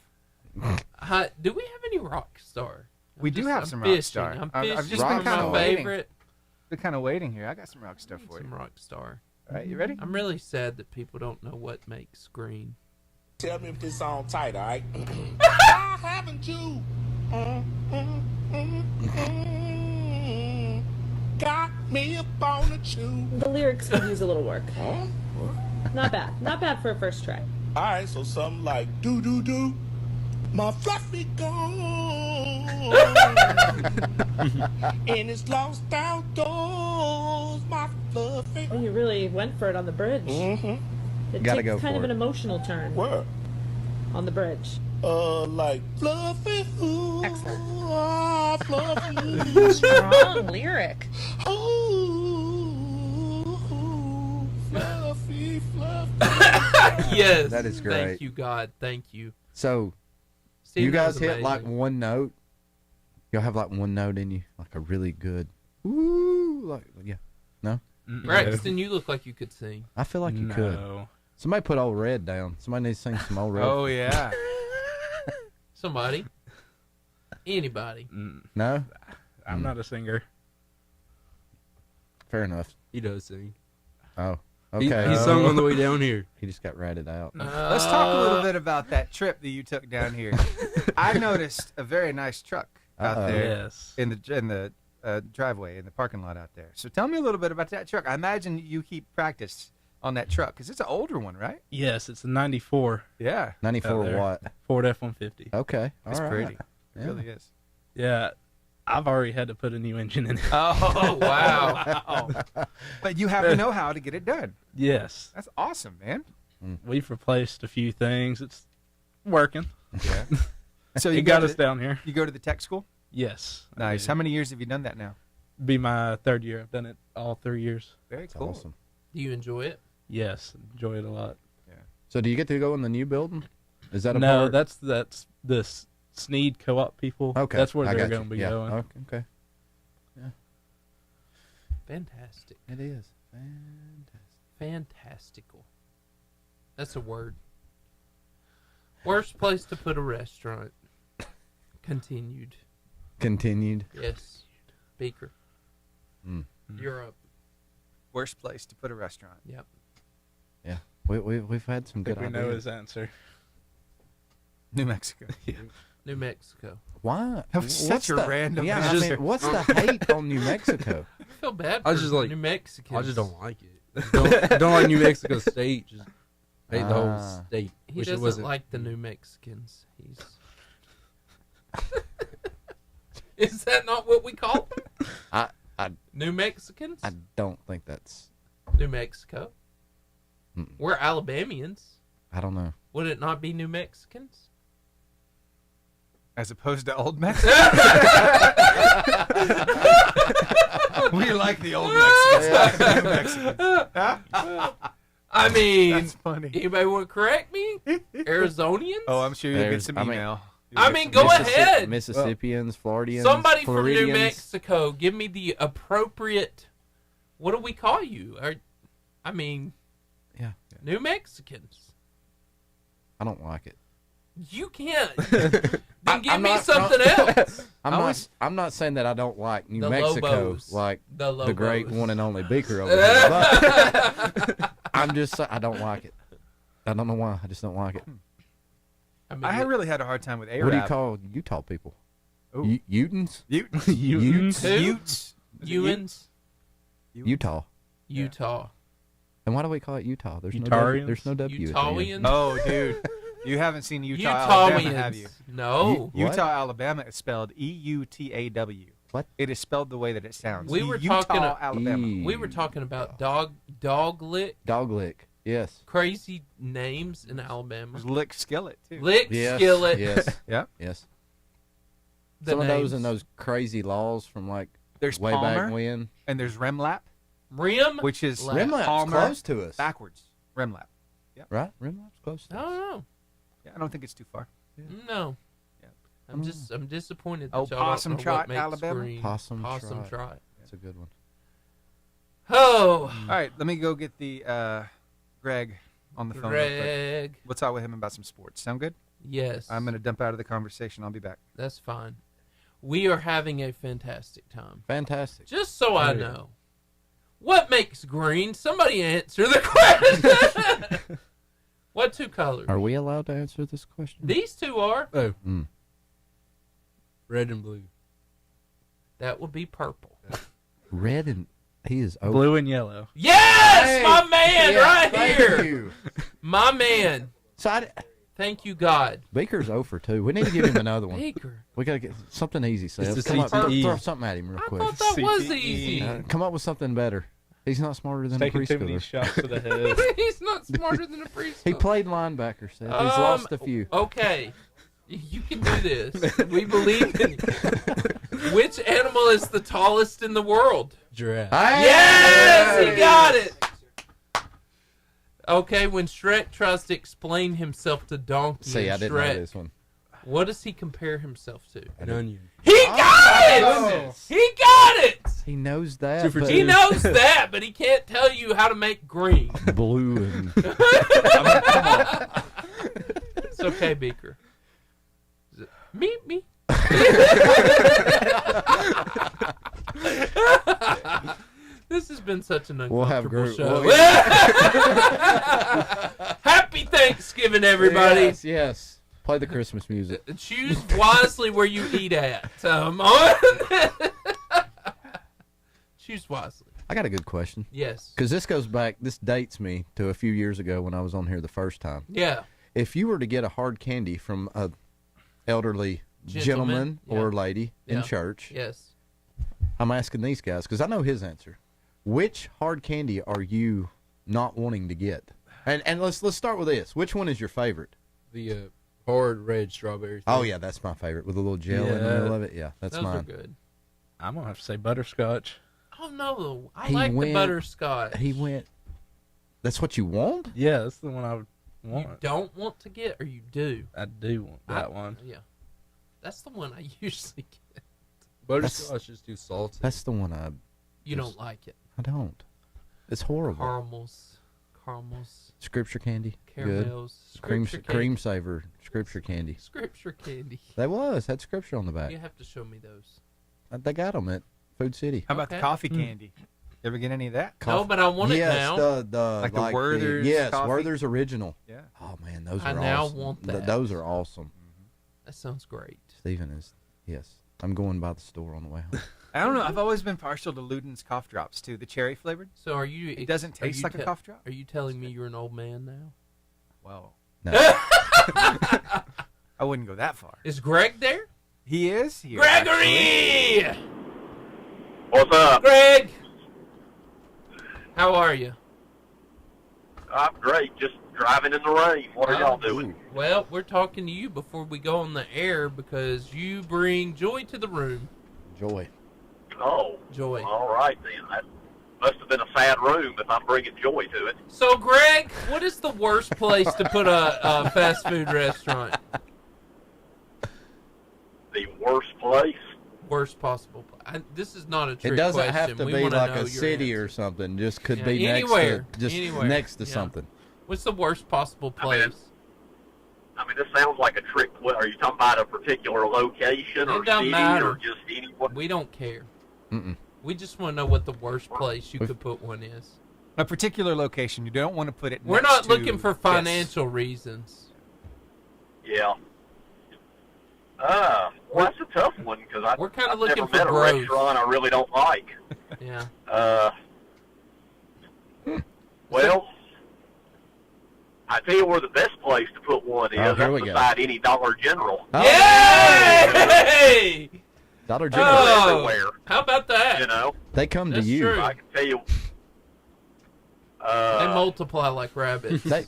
Do we have any rock star? We do have some rock star. I've just been kind of waiting. Been kind of waiting here. I got some rock star for you. Some rock star. All right, you ready? I'm really sad that people don't know what makes green. Tell me if this song tight, all right? Why haven't you got me up on a chew? The lyrics could use a little work. Huh? Not bad. Not bad for a first try. All right, so something like do my fluffy gone and it's lost outdoors, my fluffy. Well, you really went for it on the bridge. Mm-hmm. It takes kind of an emotional turn. Where? On the bridge. Like fluffy. Ooh, excellent. Oh, fluffy. Strong lyric. Ooh, fluffy. Yes. That is great. Thank you, God. Thank you. So, Steve, you guys that was hit like amazing. one note. Y'all have like one note in you, like a really good. Ooh, like yeah. No. Braxton, you look like you could sing. I feel like you could. Somebody put Old Red down. Somebody needs to sing some Old Red. Oh yeah. Somebody. Anybody. No. I'm not a singer. Fair enough. He does sing. Oh. Okay. He sung on the way down here. He just got ratted out. Let's talk a little bit about that trip that you took down here. I noticed a very nice truck out there in the driveway, in the parking lot out there. So tell me a little bit about that truck. I imagine you keep practice on that truck because it's an older one, right? Yes, it's a 94. Yeah. 94 what? Ford F-150. Okay. It's pretty. It really is. Yeah. I've already had to put a new engine in it. Oh, wow. But you have to know how to get it done. Yes. That's awesome, man. We've replaced a few things. It's working. Yeah. So it got us down here. You go to the tech school? Yes. Nice. How many years have you done that now? Be my third year. I've done it all 3 years. Very cool. Awesome. Do you enjoy it? Yes, enjoy it a lot. Yeah. So do you get to go in the new building? Is that a no? part? That's the Sneed Co-op people. Okay. That's where I they're got going to you. be going. Okay. Yeah. Fantastic. It is. Fantastical. That's a word. Worst place to put a restaurant. Continued. Yes. Beaker. You're up. Worst place to put a restaurant. Yep. Yeah. We've had some good we ideas. know his answer. New Mexico. Yeah. New Mexico. Why? That was such a random answer. What's the hate on New Mexico? I feel bad for I just like New Mexicans. I just don't like it. Don't like New Mexico State. Just hate the whole state. He doesn't like the New Mexicans. He's. Is that not what we call them? New Mexicans? I don't think that's New Mexico. We're Alabamians. I don't know. Would it not be New Mexicans? As opposed to Old Mexico. We like the Old Mexicans. New Mexicans. I mean, That's funny. Anybody want to correct me? Arizonians? Oh, I'm sure you'll get some email. Go ahead. Mississippians, Floridians. Somebody from New Floridians. Mexico, give me the appropriate. What do we call you? Yeah. New Mexicans. I don't like it. You can't. Then give me something else. I'm not saying that I don't like New The Mexico, Lobos. like The the great Lobos. one and only Beaker over there. But I'm just I don't like it. I don't know why. I just don't like it. I really had a hard time with Arab. What do you call Utah people? Utahns? Utes. Utes? Ewans? Utah. Utah. And why do we call it Utah? There's Utahrians? no W. at the end. Utahians? Oh, dude. You haven't seen Utah, Alabama, have you? No. Utah, Alabama is spelled E-U-T-A-W. What? It is spelled the way that it sounds. We were Utah, talking. Alabama. We were talking about Dog-Lick. Dog-Lick. Yes. Crazy names in Alabama. There's Lick Skillet, too. Lick Yes. Skillet. Yes. Yep. Yes. The Some of those names. and those crazy laws from like There's way Palmer, back when. and there's Remlap, Rim? which is Remlap's Palmer close to us. backwards. Remlap. Yep. Right? Remlap's close to I us. don't know. Yeah, I don't think it's too far. No. Yeah. I'm disappointed that Oh, y'all Possum don't know Trot, what makes Alabama? green. Possum Trot. That's a good one. Oh. All right, let me go get the Greg on the phone. Greg. We'll talk with him about some sports. Sound good? Yes. I'm going to dump out of the conversation. I'll be back. That's fine. We are having a fantastic time. Fantastic. Just so I know, what makes green? Somebody answer the question. What two colors? Are we allowed to answer this question? These two are. Oh. Red and blue. That would be purple. Red and he is over. Blue and yellow. Yes, Hey, my man, yeah, right thank here. you. My man. So Thank you, God. Beaker's 0 for 2. We need to give him another one. Beaker. We got to get something easy, Seth. It's the Come up, CTE. throw something at him real quick. I thought that was easy. Come up with something better. He's not smarter than a Taking too many preschooler. shots to the head. He's not smarter than a preschooler. He played linebacker, Seth. He's lost a few. Okay. You can do this. We believe in you. Which animal is the tallest in the world? Giraffe. Yes, he got it. Okay, when Shrek tries to explain himself to Donkey See, I and didn't know Shrek, this one. what does he compare himself to? An onion. He got it! goodness. He got it! He knows that. 2 for but 2. He knows that, but he can't tell you how to make green. Blue and It's okay, Beaker. Meet me. This has been such an We'll have uncomfortable group. show. Happy Thanksgiving, everybody. Yes, yes. Play the Christmas music. Choose wisely where you eat at. Choose wisely. I got a good question. Yes. Because this dates me to a few years ago when I was on here the first time. Yeah. If you were to get a hard candy from a elderly gentleman or lady in church, Yes. I'm asking these guys because I know his answer. Which hard candy are you not wanting to get? And let's start with this. Which one is your favorite? The hard red strawberry. Oh yeah, that's my favorite with a little gel in the middle of it. Yeah, that's Those mine. are good. I'm gonna have to say butterscotch. Oh no, I He like went- the butterscotch. He went. That's what you want? Yeah, that's the one I would want. You don't want to get, or you do? I do want that one. Yeah, that's the one I usually get. Butterscotch is too salty. That's the one I. You don't like it. I don't. It's horrible. Caramels, Scripture candy. caramels, Good. scripture Cream candy. saver. Scripture candy. Scripture candy. Had scripture on the back. You have to show me those. They got them at Food City. How about the coffee candy? You ever get any of that? No, but I want it now. Like the Werther's yes, coffee? Werther's original. Yeah. Oh man, those I are now awesome. want that. Those are awesome. That sounds great. Stephen is yes. I'm going by the store on the way home. I don't know. I've always been partial to Luden's cough drops too, the cherry flavored. So are you? It doesn't taste like a cough drop. Are you telling me you're an old man now? Well, No. I wouldn't go that far. Is Greg there? He is here. Gregory! actually. What's up? Greg! How are you? I'm great. Just driving in the rain. What are y'all doing? Well, we're talking to you before we go on the air because you bring joy to the room. Joy. Oh. Joy. All right, then. That must have been a sad room if I'm bringing joy to it. So, Greg, what is the worst place to put a fast food restaurant? The worst place? Worst possible place. This is not a trick It doesn't question. have to We be wanna like know a your city answer. or something. Just could Yeah, be anywhere. next to Yeah. something. What's the worst possible place? I mean, this sounds like a trick. Are you talking about a particular location or It don't city matter. or just anyone? We don't care. Mm-mm. We just want to know what the worst place you could put one is. A particular location. You don't want to put it. We're next not to- looking for Yes. financial reasons. Yeah. Well, that's a tough one because I've kinda never looking for met a growth. restaurant I really don't like. Yeah. Well, I tell you where the best place to put one is. Oh, here we That's go. beside any Dollar General. Oh. Yay! Dollar General. Oh, everywhere. how about that? You know, They come That's to you. true. I can tell you. They multiply like rabbits. They-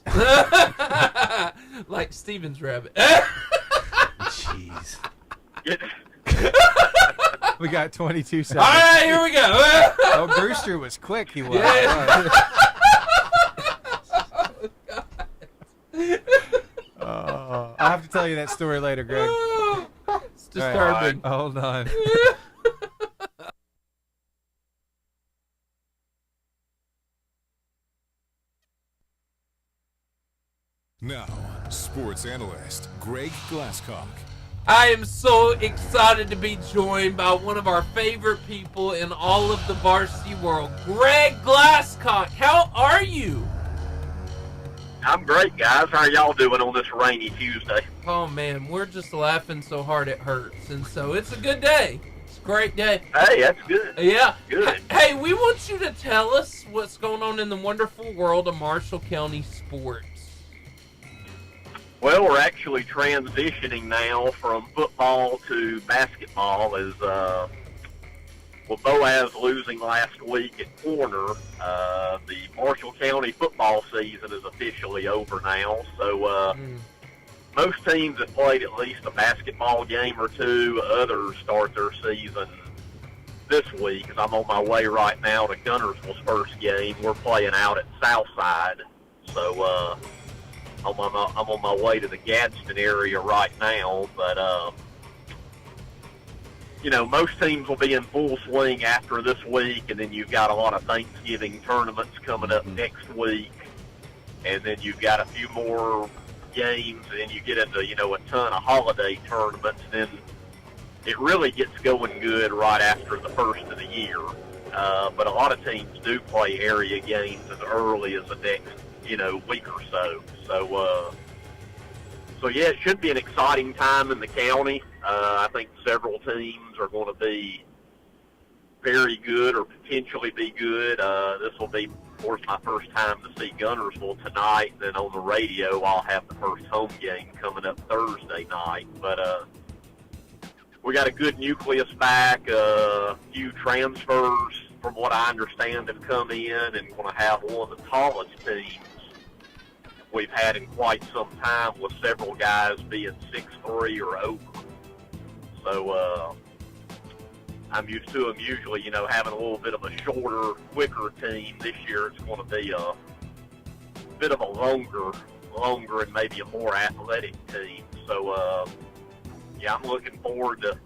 Like Steven's rabbit. Jeez. We got 22 All seconds. right, here we go. Oh, Brewster was quick. He was. Yeah. I'll have to tell you that story later, Greg. It's disturbing. Hold on. Now, sports analyst Greg Glasscock. I am so excited to be joined by one of our favorite people in all of the varsity world, Greg Glasscock. How are you? I'm great, guys. How are y'all doing on this rainy Tuesday? Oh, man, we're just laughing so hard it hurts, and so it's a good day. It's a great day. Hey, that's good. Yeah. Good. Hey, we want you to tell us what's going on in the wonderful world of Marshall County sports. Well, we're actually transitioning now from football to basketball as, Boaz losing last week at corner. The Marshall County football season is officially over now, so most teams have played at least a basketball game or two. Others start their season this week, as I'm on my way right now to Gunnersville's first game. We're playing out at Southside, so I'm on my way to the Gadsden area right now, but, most teams will be in full swing after this week, and then you've got a lot of Thanksgiving tournaments coming up next week, and then you've got a few more games, and then you get into, a ton of holiday tournaments, then it really gets going good right after the first of the year. But a lot of teams do play area games as early as the next week or so. So yeah, it should be an exciting time in the county. I think several teams are going to be very good or potentially be good. This will be, of course, my first time to see Gunnersville tonight. Then on the radio, I'll have the first home game coming up Thursday night. But we got a good nucleus back. A few transfers, from what I understand, have come in, and going to have one of the tallest teams we've had in quite some time, with several guys being 6'3" or over. So I'm used to them usually, having a little bit of a shorter, quicker team. This year it's going to be a bit of a longer and maybe a more athletic team. So, I'm looking forward to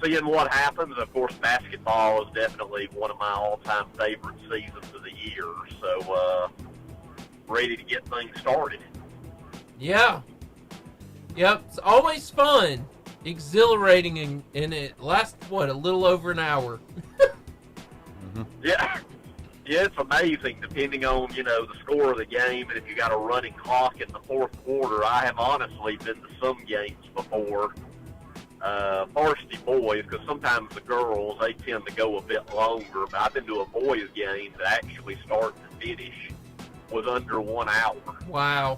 seeing what happens. Of course, basketball is definitely one of my all-time favorite seasons of the year. So, ready to get things started. Yeah. Yep, it's always fun, exhilarating, and it lasts, a little over an hour. Yeah, it's amazing depending on, the score of the game, and if you got a running clock in the fourth quarter. I have honestly been to some games before, varsity boys, because sometimes the girls, they tend to go a bit longer, but I've been to a boys game that actually start to finish was under 1 hour. Wow.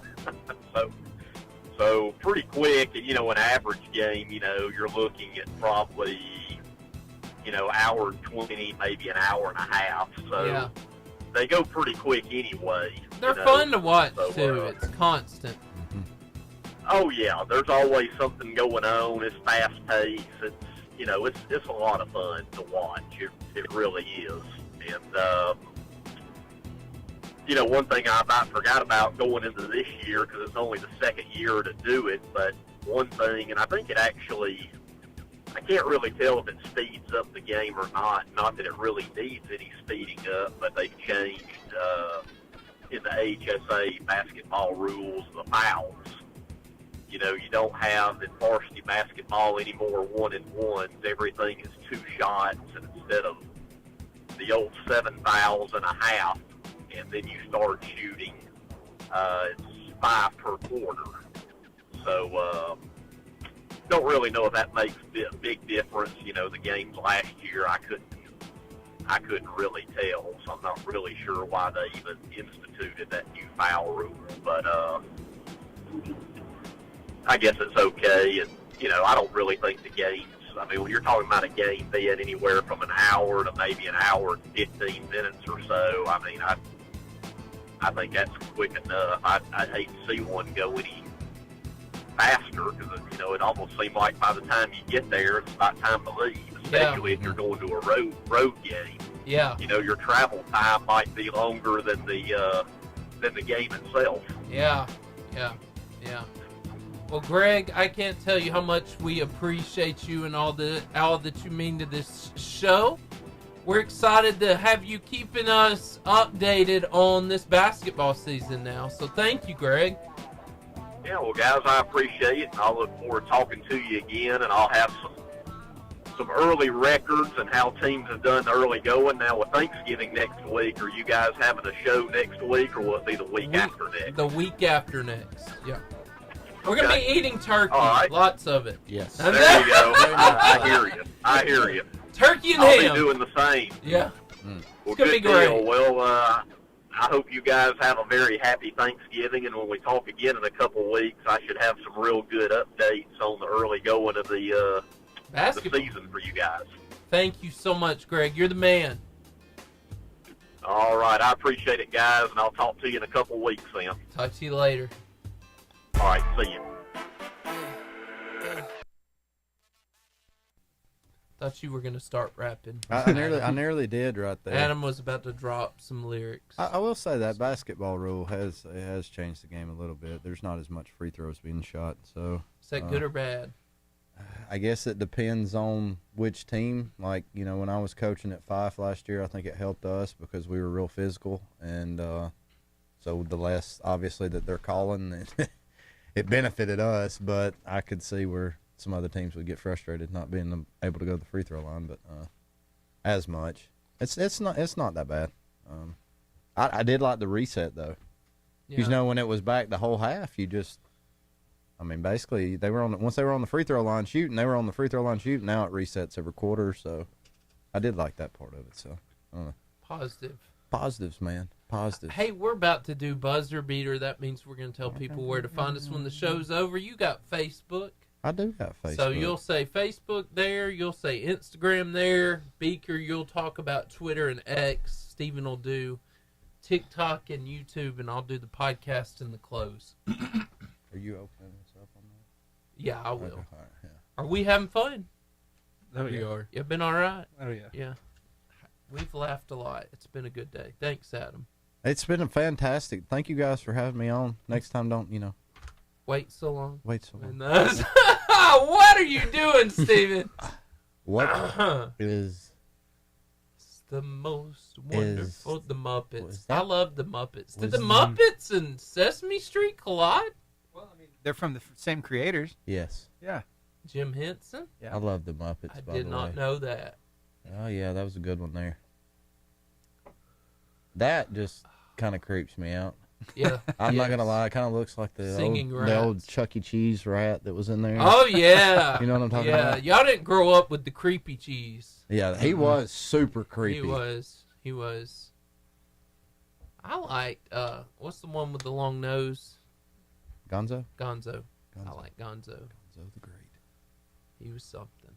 So pretty quick, and, an average game, you're looking at probably, hour and 20, maybe an hour and a half. So yeah, they go pretty quick anyway. They're fun to watch, too. It's constant. Oh, yeah. There's always something going on. It's fast-paced. It's a lot of fun to watch. It really is. And, one thing I forgot about going into this year, because it's only the second year to do it, but one thing, and I think it actually, I can't really tell if it speeds up the game or not. Not that it really needs any speeding up, but they've changed in the HSA basketball rules the fouls. You don't have in varsity basketball anymore 1-and-1s. Everything is 2 shots, and instead of the old 7 fouls and a half, and then you start shooting, it's 5 per quarter. So, don't really know if that makes a big difference. The games last year, I couldn't really tell, so I'm not really sure why they even instituted that new foul rule. But I guess it's okay, and I don't really think the games. I mean, when you're talking about a game being anywhere from an hour to maybe an hour and 15 minutes or so, I mean, I think that's quick enough. I'd hate to see one go any faster, because it almost seems like by the time you get there, it's about time to leave. Especially if you're going to a road game. Yeah. Your travel time might be longer than the game itself. Yeah. Well, Greg, I can't tell you how much we appreciate you and all that you mean to this show. we're excited to have you keeping us updated on this basketball season now. So thank you, Greg. Yeah, well, guys, I appreciate it. I'll look forward to talking to you again, and I'll have some early records and how teams have done early going. Now, with Thanksgiving next week, are you guys having a show next week, or will it be the week after next? The week after next, yeah. We're going to be eating turkey, lots of it. Yes. There you go. I hear you. Turkey and I'll ham. be doing the same. Yeah. Well, It's going to be good great. deal. Well, I hope you guys have a very happy Thanksgiving, and when we talk again in a couple of weeks, I should have some real good updates on the early going of the season for you guys. Thank you so much, Greg. You're the man. All right. I appreciate it, guys, and I'll talk to you in a couple of weeks, Sam. Talk to you later. All right. See you. Thought you were going to start rapping. I nearly did right there. Adam was about to drop some lyrics. I will say that basketball rule has changed the game a little bit. There's not as much free throws being shot. So Is that good or bad? I guess it depends on which team. Like, when I was coaching at Fife last year, I think it helped us because we were real physical. And so the less, obviously, that they're calling, it benefited us. But I could see where some other teams would get frustrated not being able to go to the free throw line. But as much, it's not that bad. I did like the reset, though. Because, when it was back the whole half, basically, once they were on the free throw line shooting, they were on the free throw line shooting. Now it resets every quarter, so I did like that part of it. So, positives, man, positives. Hey, we're about to do buzzer beater. That means we're going to tell people where to find us when the show's over. You got Facebook. I do got Facebook. So you'll say Facebook there. You'll say Instagram there. Beaker, you'll talk about Twitter and X. Steven will do TikTok and YouTube, and I'll do the podcast in the close. Are you opening this up on that? Yeah, I will. Okay, all right, yeah. Are we having fun? Oh, we are. You've been all right? Oh, yeah. Yeah. We've laughed a lot. It's been a good day. Thanks, Adam. It's been fantastic. Thank you guys for having me on. Next time, don't. Wait so long. Wait so long. What are you doing, Steven? What is the most wonderful? The Muppets. that- I love the Muppets. Did was the the- Muppets and Sesame Street collide? They're from the same creators. Yes. Yeah. Jim Henson? I love the Muppets. I by did the not way. know that. Oh yeah, that was a good one there. That just kind of creeps me out. Yeah. I'm not gonna lie. It kind of looks like the old Chuck E. Cheese rat that was in there. Oh yeah. You know what I'm talking about? Yeah, y'all didn't grow up with the creepy cheese. Yeah, he was super creepy. He was. I liked what's the one with the long nose? Gonzo. I like Gonzo. Gonzo the Great. He was something.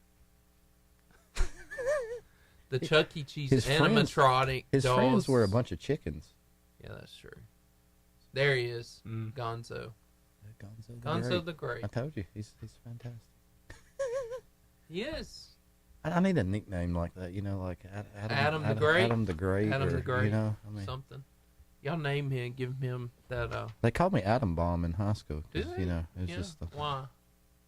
The Chuck E. Cheese His animatronic. His dolls. friends were a bunch of chickens. Yeah, that's true. There he is, Gonzo. Gonzo the Great. I told you, he's fantastic. He is. I need a nickname like that, like Adam the Great. Adam the Great. Adam or, the Great. Something. Y'all name him, give him that. They called me Atom Bomb in high school. Did they? It was just why?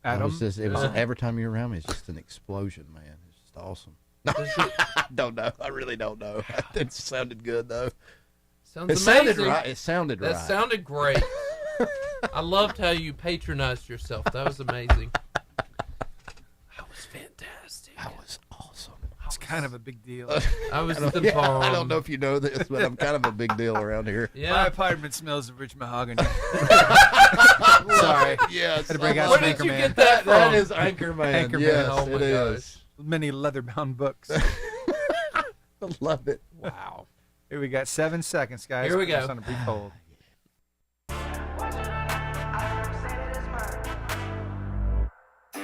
It was every time you were around me, it's just an explosion, man. It's just awesome. I don't know. I really don't know. It sounded good though. Sounds amazing. Sounded right. It sounded right. That sounded great. I loved how you patronized yourself. That was amazing. That was fantastic. That was awesome. It's kind of a big deal. I was the bomb. I don't know if you know this, but I'm kind of a big deal around here. Yeah. My apartment smells of rich mahogany. Sorry. Yes. Had to break out Where some did you Anchorman. get that from? That is Anchorman. Anchorman. Yes, Oh my it is. Many leather-bound books. I love it. Wow. Here we got 7 seconds, guys. Here we go. Just on a brief hold.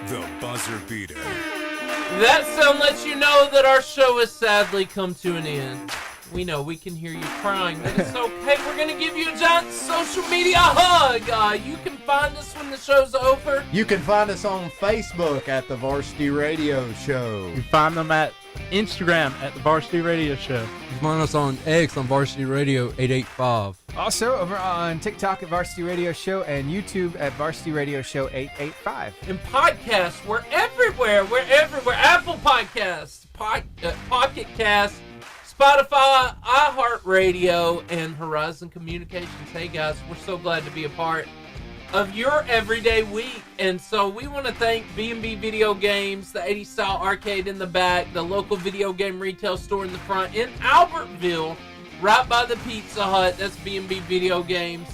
The buzzer beater. That sound lets you know that our show has sadly come to an end. We know we can hear you crying, but it's okay. We're going to give you a giant social media hug. You can find us when the show's over. You can find us on Facebook at the Varsity Radio Show. You can find them at Instagram at the Varsity Radio Show. You can find us on X on Varsity Radio 885. Also, over on TikTok at Varsity Radio Show and YouTube at Varsity Radio Show 885. And podcasts, we're everywhere. We're everywhere. Apple Podcasts, Pocket Cast, Spotify, iHeartRadio, and Horizon Communications. Hey, guys, we're so glad to be a part of your everyday week. And so we want to thank B&B Video Games, the 80s Style Arcade in the back, the local video game retail store in the front in Albertville, right by the Pizza Hut. That's B&B Video Games.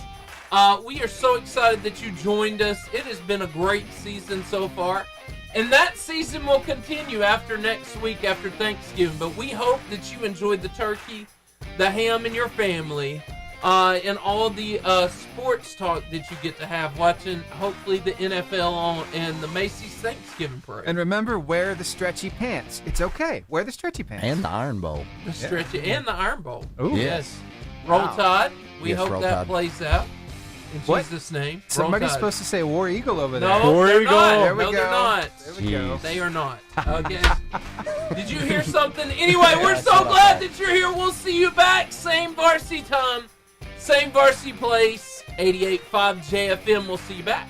We are so excited that you joined us. It has been a great season so far. And that season will continue after next week, after Thanksgiving. But we hope that you enjoyed the turkey, the ham, and your family, and all the sports talk that you get to have watching, hopefully, the NFL on and the Macy's Thanksgiving Parade. And remember, wear the stretchy pants. It's okay. Wear the stretchy pants. And the Iron Bowl. The stretchy and the Iron Bowl. Ooh. Yes. Roll Tide. We Yes, hope Roll that Tide. plays out. In What? Jesus' name. Somebody's supposed to say War Eagle over there. No, War they're Eagle. not. There we No, go. they're not. There we go. They are not. Okay. Did you hear something? Anyway, we're so glad that you're here. We'll see you back. Same varsity time, same varsity place, 88.5 JFM. We'll see you back.